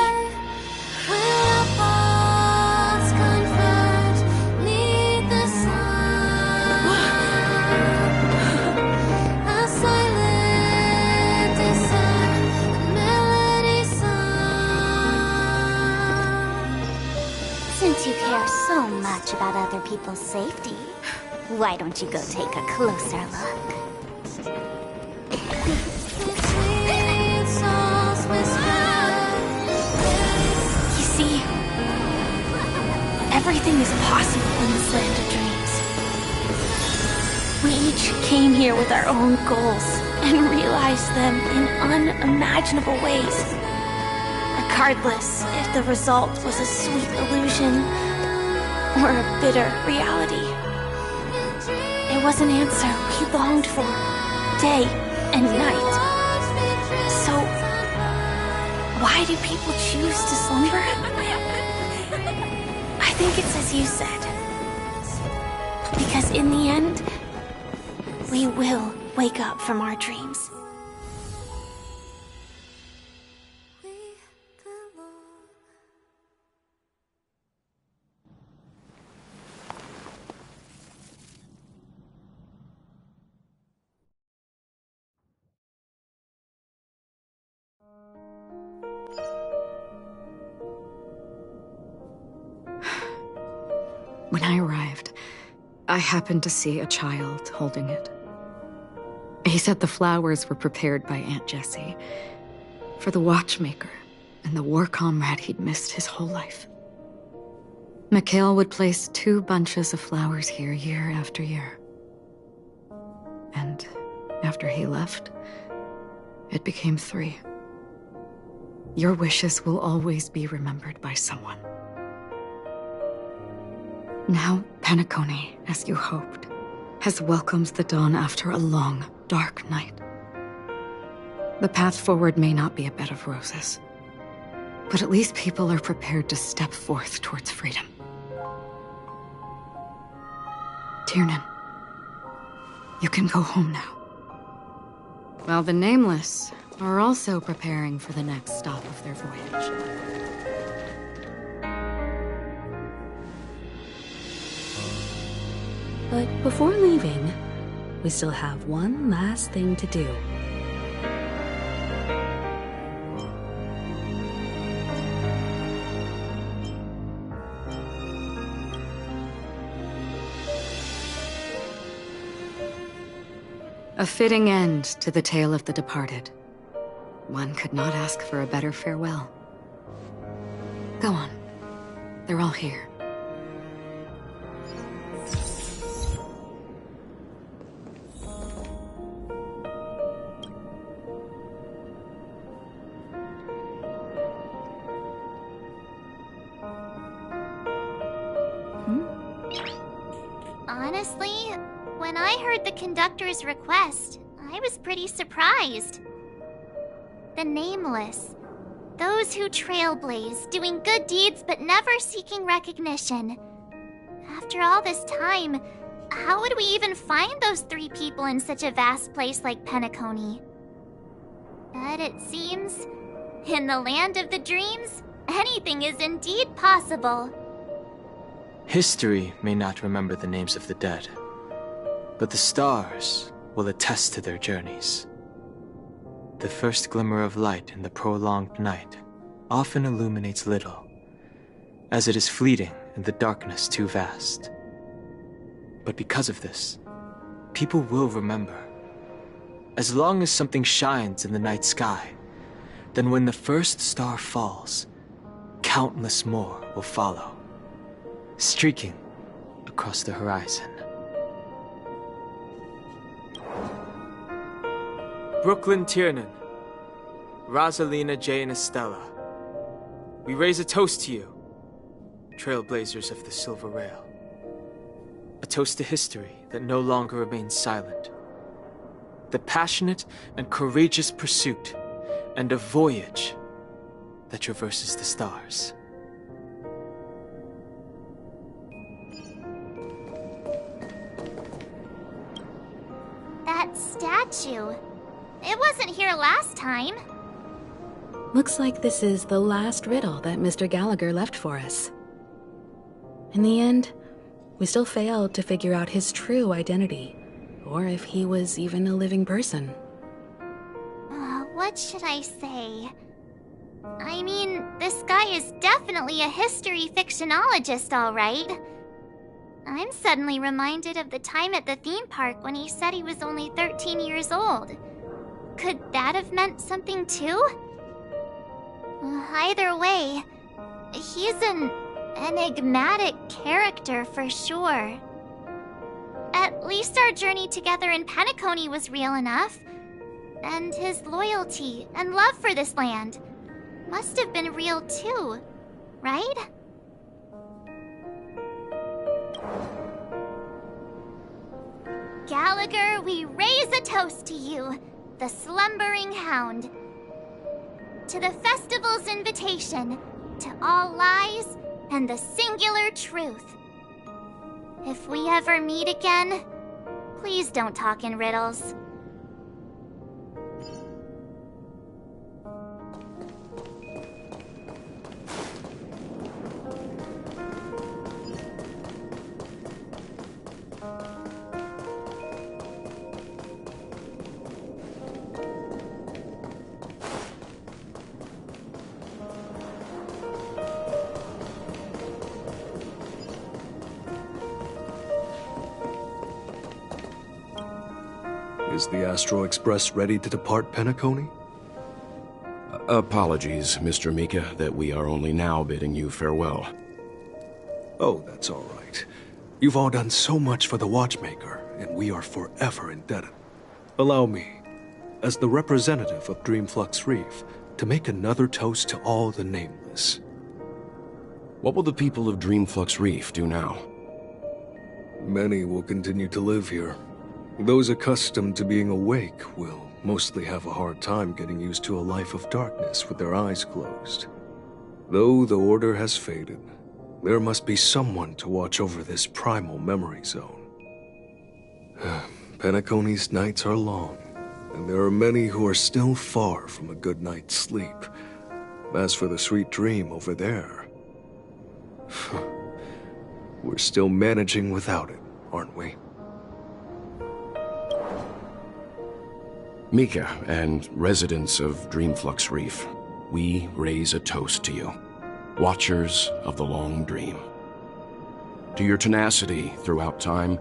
Since you care so much about other people's safety, why don't you go take a closer look? You see, everything is possible in this land of dreams. We each came here with our own goals and realized them in unimaginable ways. Regardless if the result was a sweet illusion or a bitter reality. It was an answer we longed for, day and night. So, why do people choose to slumber? I think it's as you said. Because in the end, we will wake up from our dreams. When I arrived, I happened to see a child holding it. He said the flowers were prepared by Aunt Jessie for the watchmaker and the war comrade he'd missed his whole life. Mikhail would place 2 bunches of flowers here year after year. And after he left, it became 3. Your wishes will always be remembered by someone. Now, Penacony, as you hoped, has welcomed the dawn after a long, dark night. The path forward may not be a bed of roses, But at least people are prepared to step forth towards freedom. Tiernan, you can go home now. While the Nameless are also preparing for the next stop of their voyage. But before leaving, we still have one last thing to do. A fitting end to the tale of the departed. One could not ask for a better farewell. Go on. They're all here. Honestly, when I heard the conductor's request, I was pretty surprised. The Nameless. Those who trailblaze, doing good deeds but never seeking recognition. After all this time, how would we even find those 3 people in such a vast place like Penacony? But it seems, in the land of the dreams, anything is indeed possible. History may not remember the names of the dead, but the stars will attest to their journeys. The first glimmer of light in the prolonged night often illuminates little, as it is fleeting in the darkness too vast. But because of this, people will remember. As long as something shines in the night sky, then when the first star falls, countless more will follow, streaking across the horizon. Brooklyn Tiernan, Rosalina Jane Estella, we raise a toast to you, trailblazers of the Silver Rail. A toast to history that no longer remains silent. The passionate and courageous pursuit, and a voyage that traverses the stars. That statue. It wasn't here last time. Looks like this is the last riddle that Mr. Gallagher left for us. In the end, we still failed to figure out his true identity, or if he was even a living person. What should I say? I mean, this guy is definitely a history fictionologist, all right. I'm suddenly reminded of the time at the theme park when he said he was only 13 years old. Could that have meant something too? Either way, he's an enigmatic character for sure. At least our journey together in Penacony was real enough. And his loyalty and love for this land must have been real too, right? Gallagher, we raise a toast to you, the slumbering hound. To the festival's invitation, to all lies and the singular truth. If we ever meet again, please don't talk in riddles. Is the Astro Express ready to depart Penacony? Apologies, Mr. Mika, that we are only now bidding you farewell. Oh, that's all right. You've all done so much for the Watchmaker, and we are forever indebted. Allow me, as the representative of Dreamflux Reef, to make another toast to all the Nameless. What will the people of Dreamflux Reef do now? Many will continue to live here. Those accustomed to being awake will mostly have a hard time getting used to a life of darkness with their eyes closed. Though the order has faded, there must be someone to watch over this primal memory zone. Penacony's nights are long, and there are many who are still far from a good night's sleep. As for the sweet dream over there, we're still managing without it, aren't we? Mika and residents of Dreamflux Reef, we raise a toast to you, watchers of the long dream. To your tenacity throughout time,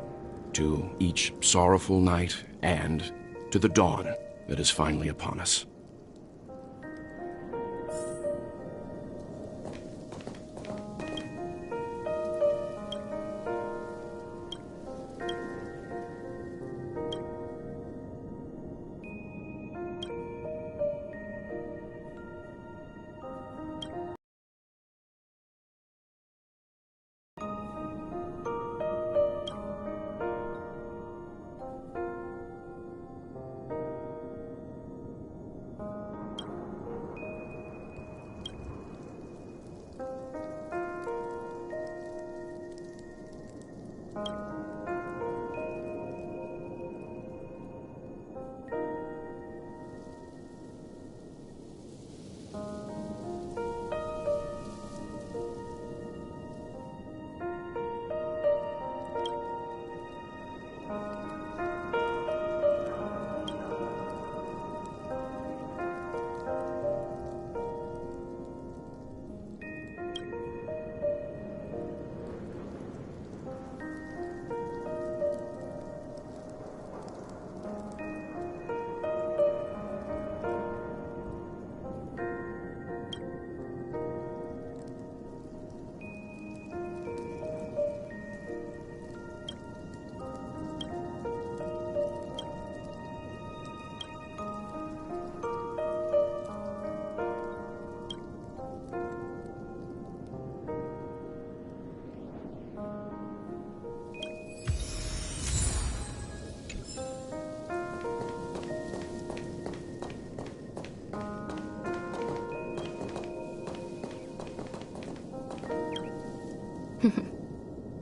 to each sorrowful night, and to the dawn that is finally upon us.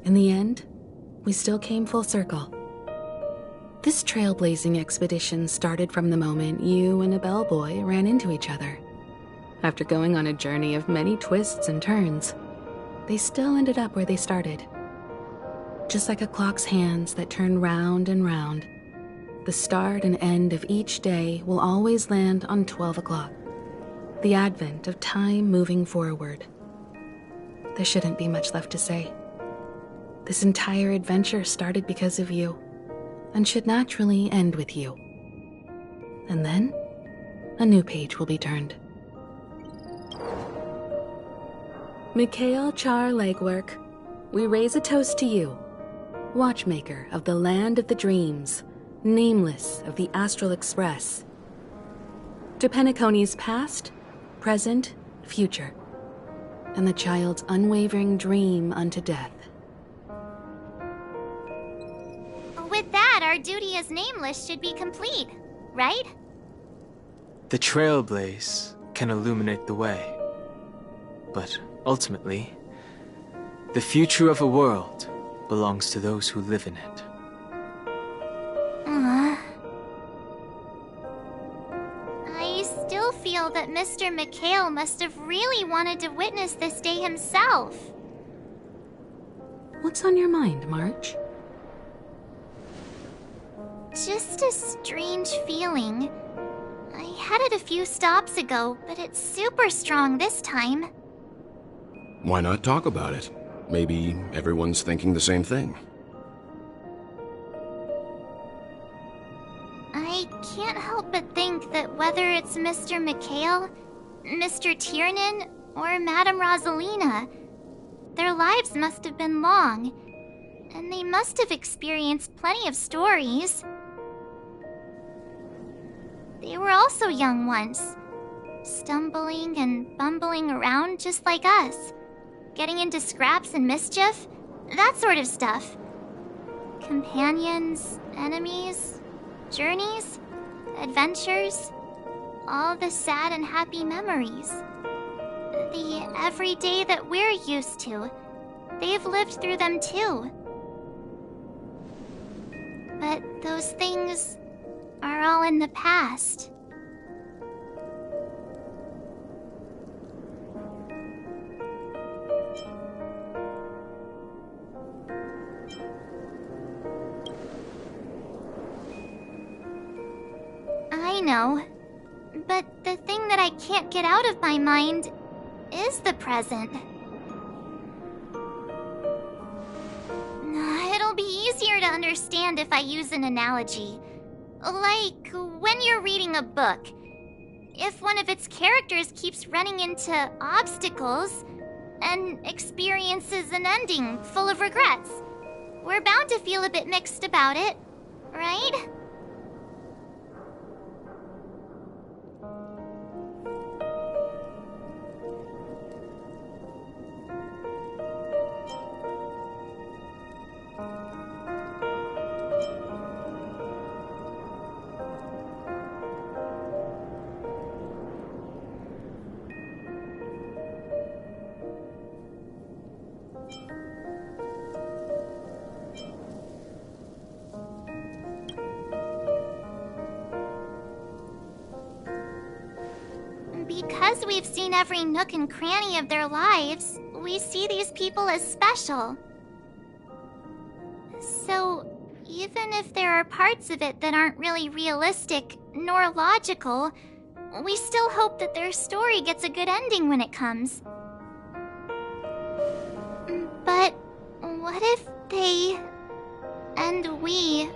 In the end, we still came full circle. This trailblazing expedition started from the moment you and a bellboy ran into each other. After going on a journey of many twists and turns, they still ended up where they started. Just like a clock's hands that turn round and round, the start and end of each day will always land on 12 o'clock, the advent of time moving forward. There shouldn't be much left to say. This entire adventure started because of you, and should naturally end with you. And then, a new page will be turned. Mikhail Char Legwork, we raise a toast to you, watchmaker of the land of the dreams, nameless of the Astral Express. To Penacony's past, present, future, and the child's unwavering dream unto death. With that, our duty as nameless should be complete, right? The trailblaze can illuminate the way. But ultimately, the future of a world belongs to those who live in it. I still feel that Mr. Mikhail must have really wanted to witness this day himself. What's on your mind, March? Just a strange feeling. I had it a few stops ago, but it's super strong this time. Why not talk about it? Maybe everyone's thinking the same thing. I can't help but think that whether it's Mr. Mikhail, Mr. Tiernan, or Madame Rosalina, their lives must have been long, and they must have experienced plenty of stories. They were also young once, stumbling and bumbling around just like us, getting into scraps and mischief, that sort of stuff. Companions, enemies, journeys, adventures, all the sad and happy memories. the everyday that we're used to. They've lived through them too. But those things are all in the past. I know. But the thing that I can't get out of my mind is the present. It'll be easier to understand if I use an analogy. Like when you're reading a book. If one of its characters keeps running into obstacles and experiences an ending full of regrets, we're bound to feel a bit mixed about it, right? Because we've seen every nook and cranny of their lives, we see these people as special. So, even if there are parts of it that aren't really realistic nor logical, we still hope that their story gets a good ending when it comes. But what if they and we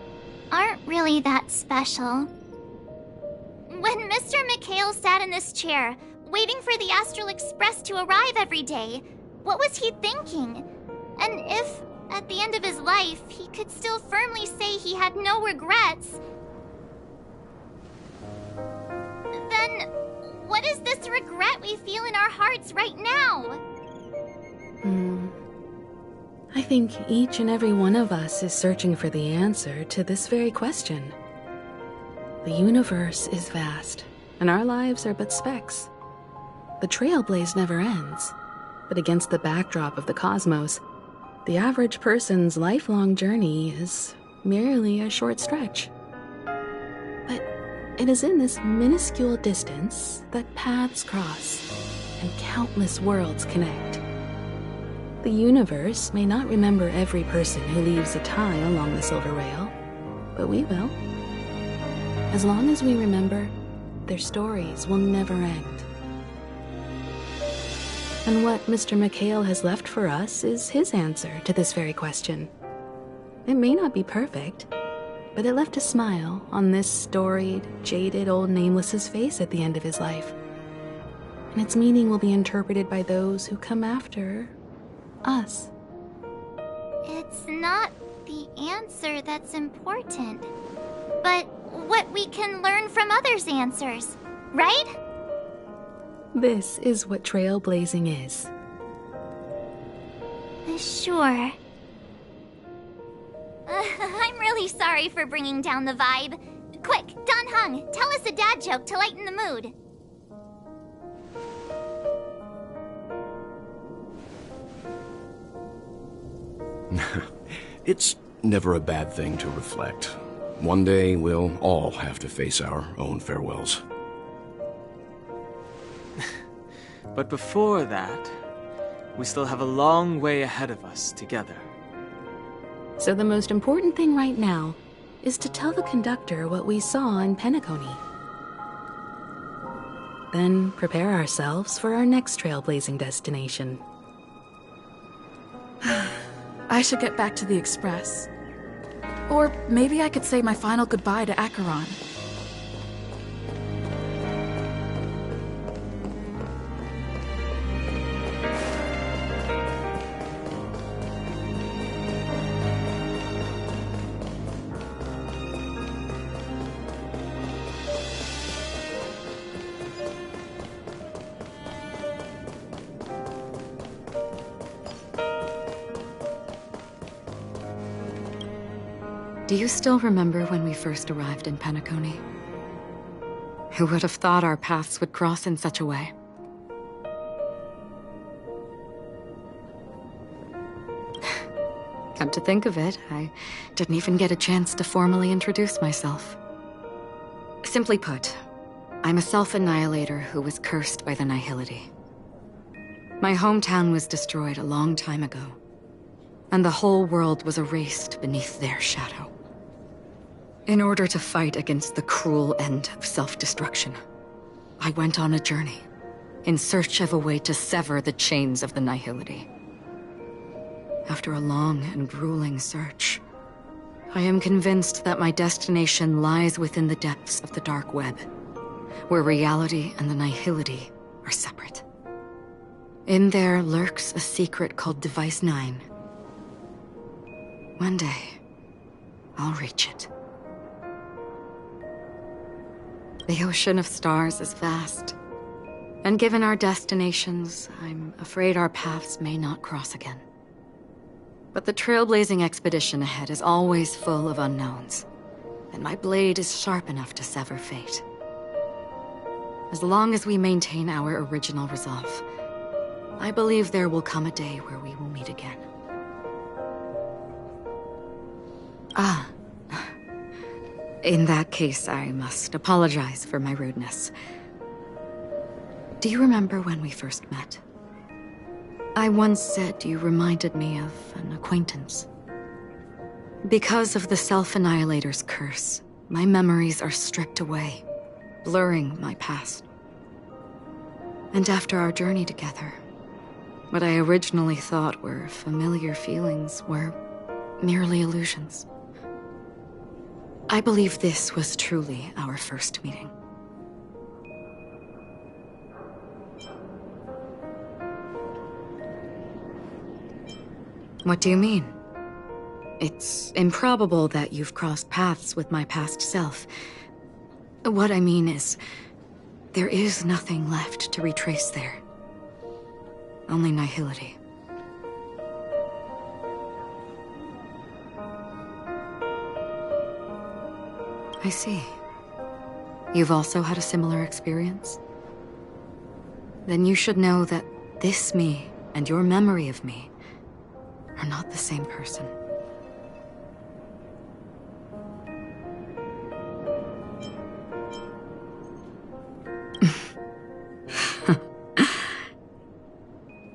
aren't really that special? When Mr. McHale sat in this chair, waiting for the Astral Express to arrive every day, what was he thinking? And if, at the end of his life, he could still firmly say he had no regrets, then what is this regret we feel in our hearts right now? I think each and every one of us is searching for the answer to this very question. The universe is vast, and our lives are but specks. The trailblaze never ends, but against the backdrop of the cosmos, the average person's lifelong journey is merely a short stretch. But it is in this minuscule distance that paths cross, and countless worlds connect. The universe may not remember every person who leaves a tie along the silver rail, but we will. As long as we remember, their stories will never end. And what Mr. McHale has left for us is his answer to this very question. It may not be perfect, but it left a smile on this storied, jaded old Nameless's face at the end of his life. And its meaning will be interpreted by those who come after us. It's not the answer that's important, but what we can learn from others' answers, right? This is what trailblazing is. Sure. I'm really sorry for bringing down the vibe. Quick, Don Hung, tell us a dad joke to lighten the mood. It's never a bad thing to reflect. One day, we'll all have to face our own farewells. But before that, we still have a long way ahead of us together. So the most important thing right now is to tell the conductor what we saw in Penacony. Then prepare ourselves for our next trailblazing destination. I should get back to the Express. Or maybe I could say my final goodbye to Acheron. Do you still remember when we first arrived in Penacony? Who would have thought our paths would cross in such a way? Come to think of it, I didn't even get a chance to formally introduce myself. Simply put, I'm a self-annihilator who was cursed by the Nihility. My hometown was destroyed a long time ago, and the whole world was erased beneath their shadow. In order to fight against the cruel end of self-destruction, I went on a journey in search of a way to sever the chains of the Nihility. After a long and grueling search, I am convinced that my destination lies within the depths of the dark web, where reality and the Nihility are separate. In there lurks a secret called Device 9. One day, I'll reach it. The ocean of stars is vast, and given our destinations, I'm afraid our paths may not cross again. But the trailblazing expedition ahead is always full of unknowns, and my blade is sharp enough to sever fate. As long as we maintain our original resolve, I believe there will come a day where we will meet again. In that case, I must apologize for my rudeness. Do you remember when we first met? I once said you reminded me of an acquaintance. Because of the Self-Annihilator's curse, my memories are stripped away, blurring my past. And after our journey together, what I originally thought were familiar feelings were merely illusions. I believe this was truly our first meeting. What do you mean? It's improbable that you've crossed paths with my past self. What I mean is, there is nothing left to retrace there. Only nihility. I see. You've also had a similar experience? Then you should know that this me and your memory of me are not the same person.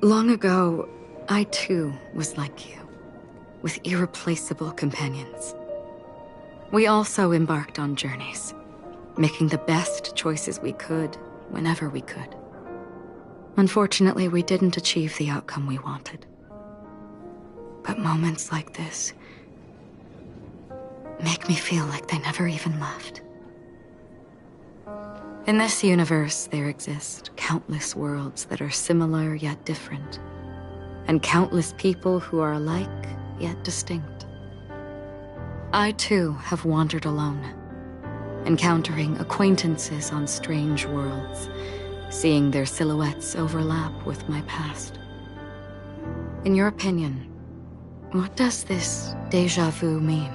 Long ago, I too was like you, with irreplaceable companions. We also embarked on journeys, making the best choices we could, whenever we could. Unfortunately, we didn't achieve the outcome we wanted. But moments like this make me feel like they never even left. In this universe, there exist countless worlds that are similar yet different, and countless people who are alike yet distinct. I too have wandered alone, encountering acquaintances on strange worlds, seeing their silhouettes overlap with my past. In your opinion, what does this déjà vu mean?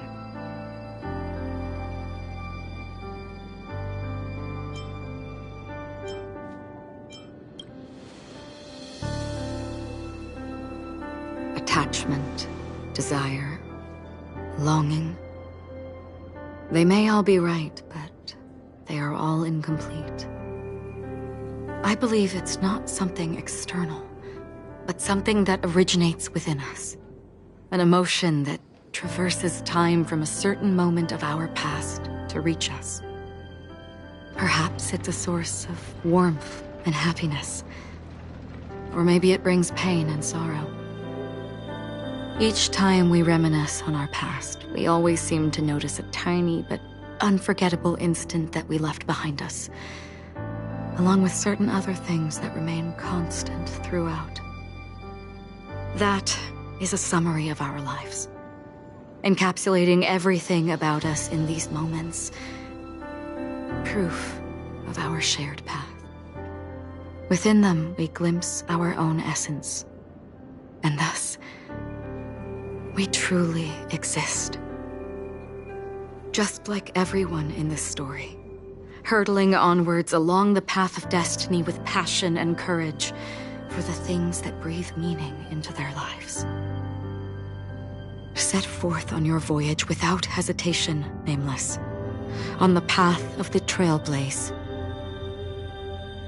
Attachment, desire, longing. They may all be right, but they are all incomplete. I believe it's not something external, but something that originates within us. An emotion that traverses time from a certain moment of our past to reach us. Perhaps it's a source of warmth and happiness. Or maybe it brings pain and sorrow. Each time we reminisce on our past, we always seem to notice a tiny but unforgettable instant that we left behind us, along with certain other things that remain constant throughout. That is a summary of our lives, encapsulating everything about us in these moments. Proof of our shared path. Within them, we glimpse our own essence, and thus, we truly exist. Just like everyone in this story, hurtling onwards along the path of destiny with passion and courage for the things that breathe meaning into their lives. Set forth on your voyage without hesitation, Nameless, on the path of the Trailblaze.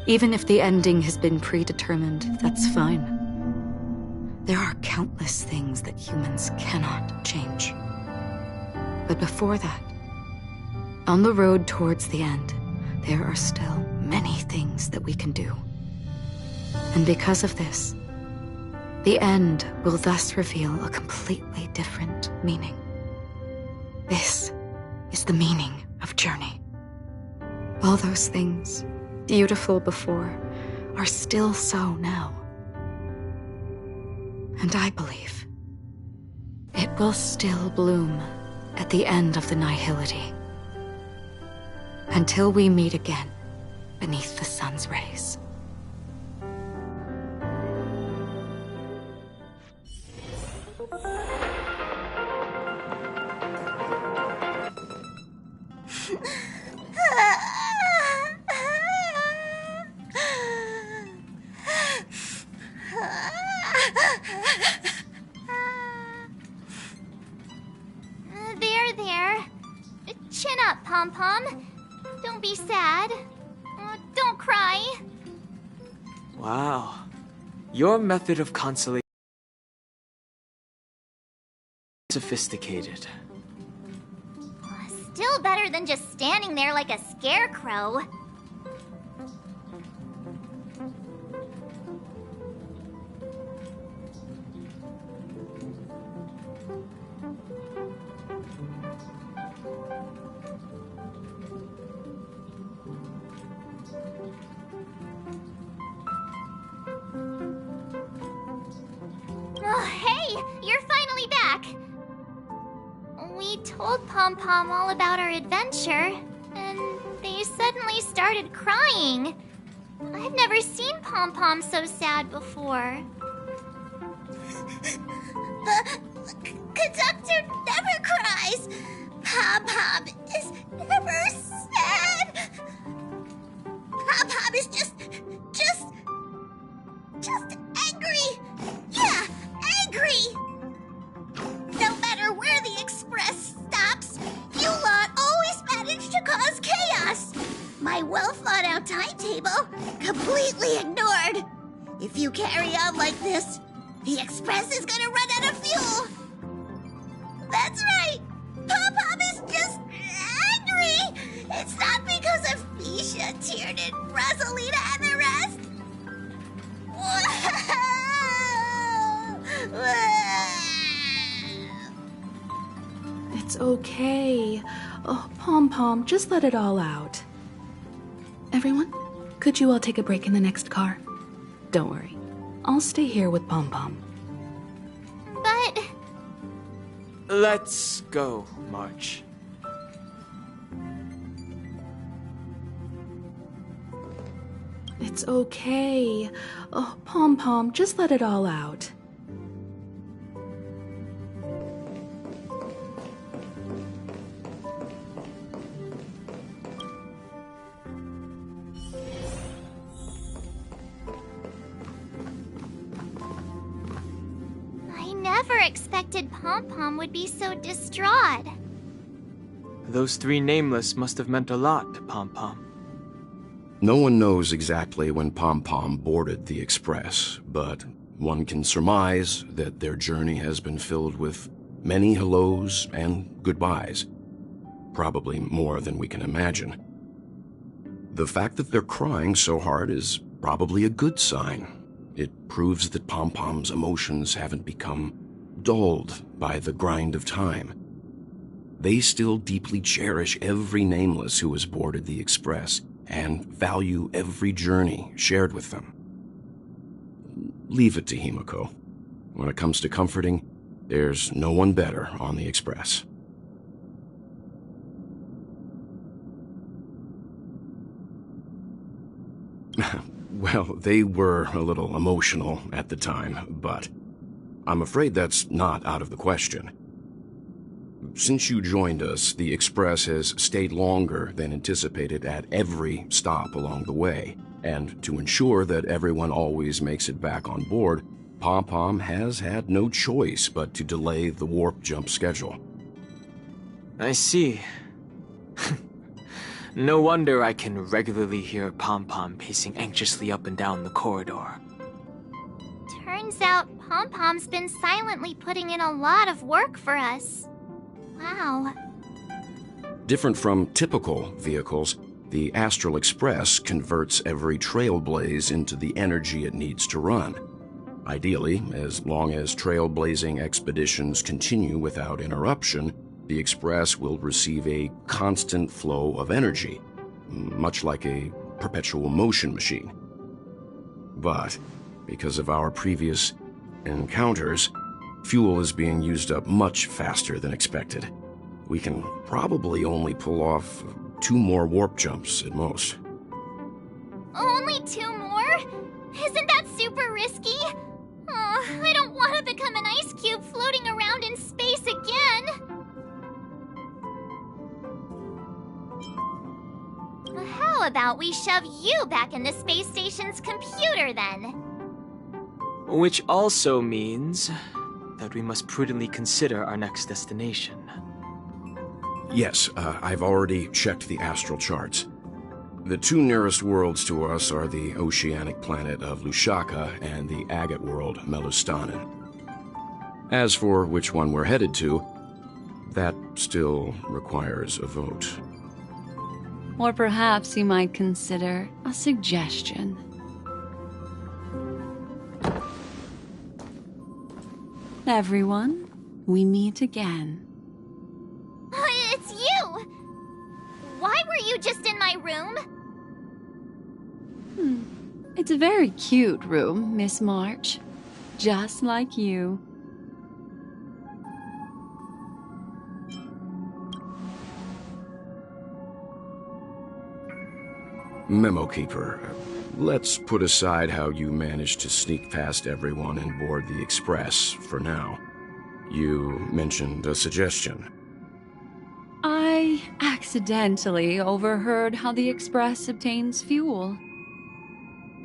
Even if the ending has been predetermined, that's fine. There are countless things that humans cannot change. But before that, on the road towards the end, there are still many things that we can do. And because of this, the end will thus reveal a completely different meaning. This is the meaning of journey. All those things, beautiful before, are still so now. And I believe it will still bloom at the end of the nihility. Until we meet again beneath the sun's rays. There. Chin up, Pom-Pom. Don't be sad. Don't cry. Wow. Your method of consolation is sophisticated. Still better than just standing there like a scarecrow. Oh, hey! You're finally back! We told Pom-Pom all about our adventure, and they suddenly started crying. I've never seen Pom-Pom so sad before. The conductor never cries. Pom-Pom is never sad. Pom-Pom is just angry. Yeah, angry. No matter where the express stops, you lot always manage to cause chaos. My well-thought-out timetable completely ignored. If you carry on like this, the express is gonna run out of fuel. That's right. Pom-Pom is just angry. It's not because of Misha, Tiernan, Rosalina, and the rest. It's okay. Oh, Pom-Pom, just let it all out. Everyone, could you all take a break in the next car? Don't worry. I'll stay here with Pom-Pom. But... Let's go, March. It's okay. Oh, Pom-Pom, just let it all out. I never expected Pom-Pom would be so distraught. Those three nameless must have meant a lot to Pom-Pom. No one knows exactly when Pom-Pom boarded the Express, but one can surmise that their journey has been filled with many hellos and goodbyes. Probably more than we can imagine. The fact that they're crying so hard is probably a good sign. It proves that Pom-Pom's emotions haven't become dulled by the grind of time. They still deeply cherish every nameless who has boarded the Express, and value every journey shared with them. Leave it to Himiko. When it comes to comforting, there's no one better on the Express. Well, they were a little emotional at the time, but I'm afraid that's not out of the question. Since you joined us, the Express has stayed longer than anticipated at every stop along the way, and to ensure that everyone always makes it back on board, Pom-Pom has had no choice but to delay the warp jump schedule. I see. No wonder I can regularly hear Pom-Pom pacing anxiously up and down the corridor. Turns out Pom-Pom's been silently putting in a lot of work for us. Wow. Different from typical vehicles, the Astral Express converts every trailblaze into the energy it needs to run. Ideally, as long as trailblazing expeditions continue without interruption, the Express will receive a constant flow of energy, much like a perpetual motion machine. But, because of our previous encounters, fuel is being used up much faster than expected. We can probably only pull off 2 more warp jumps at most. Only 2 more? Isn't that super risky? Oh, I don't want to become an ice cube floating around in space again. How about we shove you back in the space station's computer then? Which also means that we must prudently consider our next destination. Yes, I've already checked the astral charts. The 2 nearest worlds to us are the oceanic planet of Lushaka and the agate world, Melustanen. As for which one we're headed to, that still requires a vote. Or perhaps you might consider a suggestion. Everyone, we meet again. It's you! Why were you just in my room? It's a very cute room, Miss March. Just like you. Memo Keeper, let's put aside how you managed to sneak past everyone and board the Express for now. You mentioned a suggestion. I accidentally overheard how the Express obtains fuel.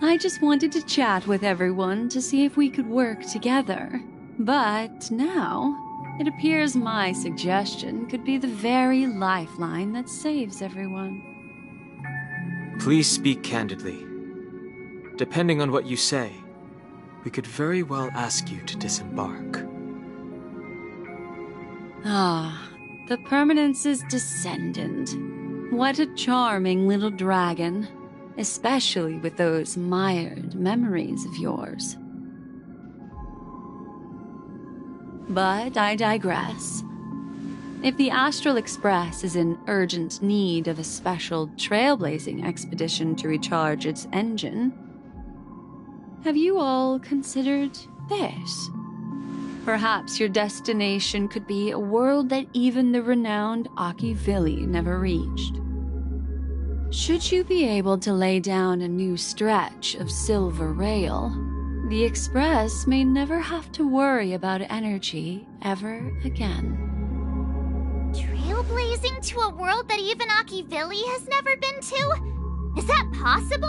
I just wanted to chat with everyone to see if we could work together. But now, it appears my suggestion could be the very lifeline that saves everyone. Please speak candidly. Depending on what you say, we could very well ask you to disembark. Ah, the Permanence's descendant. What a charming little dragon, especially with those mired memories of yours. But I digress. If the Astral Express is in urgent need of a special trailblazing expedition to recharge its engine, have you all considered this? Perhaps your destination could be a world that even the renowned Akivili never reached. Should you be able to lay down a new stretch of silver rail, the Express may never have to worry about energy ever again. Trailblazing to a world that even Akivili has never been to? Is that possible?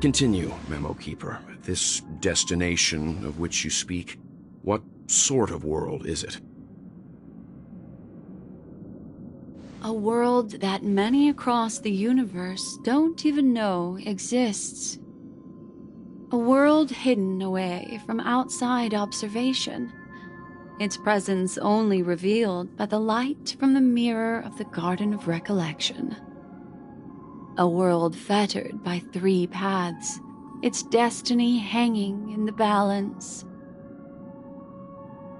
Continue, Memo Keeper. This destination of which you speak, what sort of world is it? A world that many across the universe don't even know exists. A world hidden away from outside observation. Its presence only revealed by the light from the mirror of the Garden of Recollection. A world fettered by 3 paths, its destiny hanging in the balance.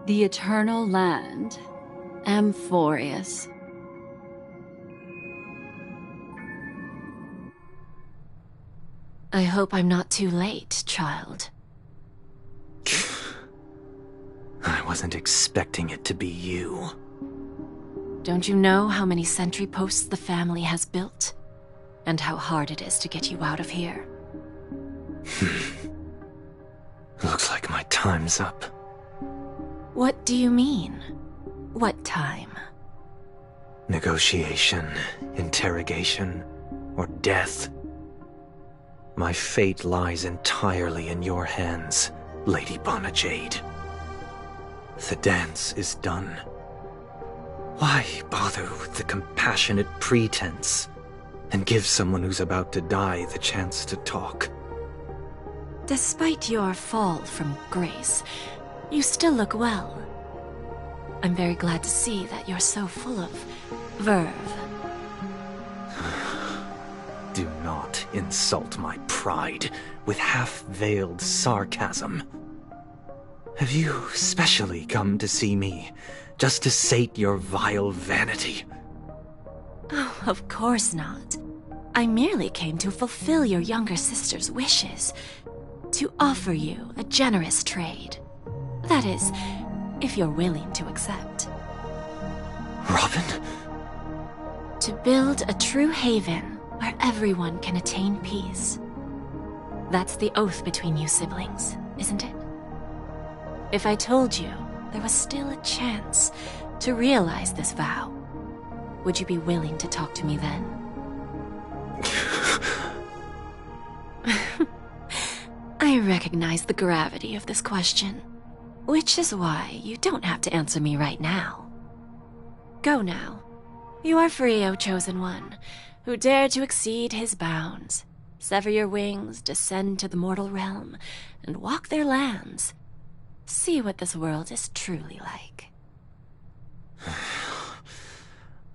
The eternal land, Amphorius. I hope I'm not too late, child. I wasn't expecting it to be you. Don't you know how many sentry posts the family has built? And how hard it is to get you out of here? Looks like my time's up. What do you mean? What time? Negotiation, interrogation, or death. My fate lies entirely in your hands. Lady Bonajade. The dance is done. Why bother with the compassionate pretense and give someone who's about to die the chance to talk? Despite your fall from grace, you still look well. I'm very glad to see that you're so full of verve. Do not insult my pride with half-veiled sarcasm. Have you specially come to see me just to sate your vile vanity? Oh, of course not. I merely came to fulfill your younger sister's wishes. To offer you a generous trade. That is, if you're willing to accept. Robin? To build a true haven where everyone can attain peace. That's the oath between you siblings, isn't it? If I told you there was still a chance to realize this vow, would you be willing to talk to me then? I recognize the gravity of this question, which is why you don't have to answer me right now. Go now. You are free, O Chosen One, who dare to exceed his bounds, sever your wings, descend to the mortal realm, and walk their lands. See what this world is truly like.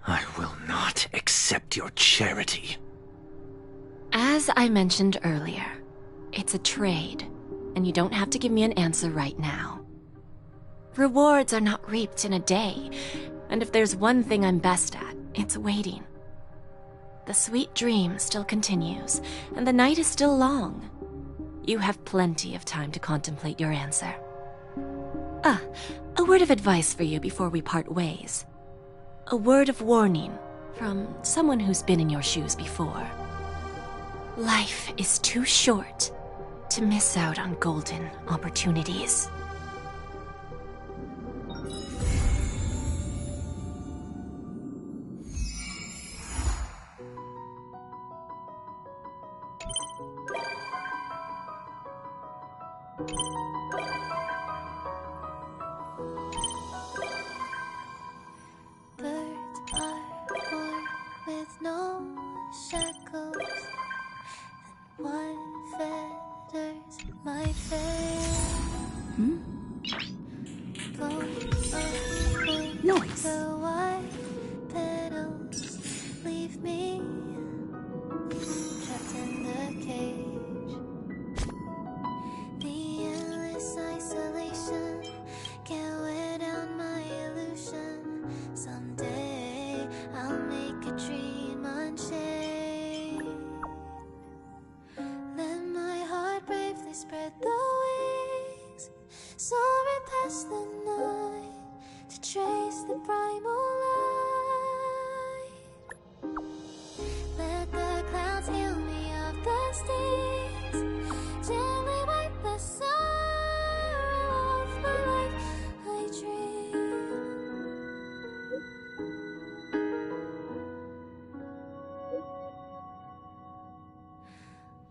I will not accept your charity. As I mentioned earlier, it's a trade, and you don't have to give me an answer right now. Rewards are not reaped in a day, and if there's one thing I'm best at, it's waiting. The sweet dream still continues, and the night is still long. You have plenty of time to contemplate your answer. A word of advice for you before we part ways. A word of warning from someone who's been in your shoes before. Life is too short to miss out on golden opportunities. Birds are born with no shackles, and one fetters my fate. Noise. The white petals leave me trapped in the cage. The endless isolation can't wear down my illusion. Someday I'll make a dream unchained. Let my heart bravely spread the wings, soaring past the night to trace the primal light. Let the clouds heal me of the stings, gently wipe the sorrow off my life. I dream.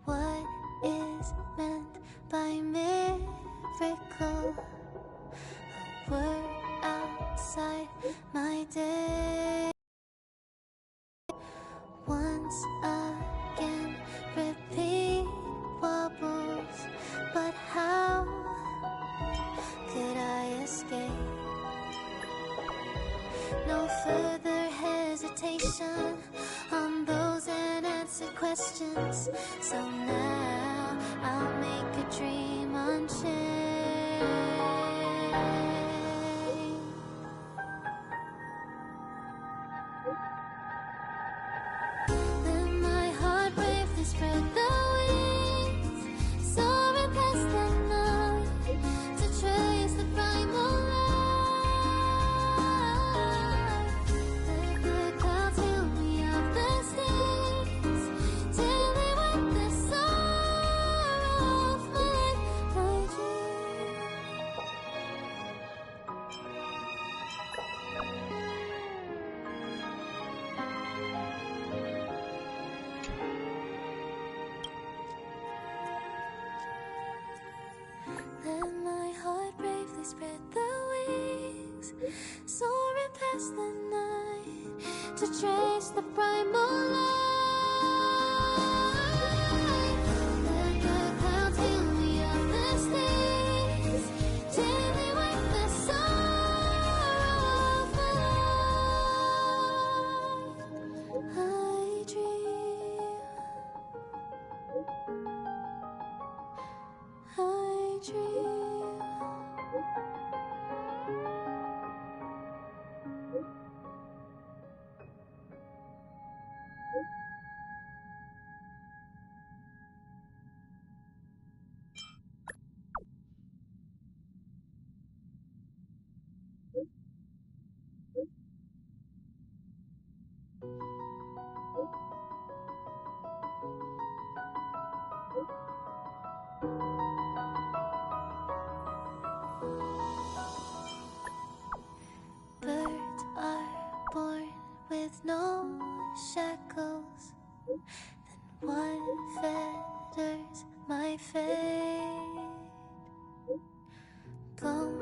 What is meant by miracle? A word outside my day. Once again, repeat wobbles, but how could I escape? No further hesitation on those unanswered questions. So now I'll make a dream unchained. Let my heart bravely spread the wings, soaring past the night to trace the primal light. Let the clouds heal me of the stings, till they wipe the sorrow off my life. I dream. to trace the primal life. Let the clouds heal me of the stains, daily wipe the sorrow of life. I dream, I dream. Birds are born with no shackles, then what fetters my fate? Blown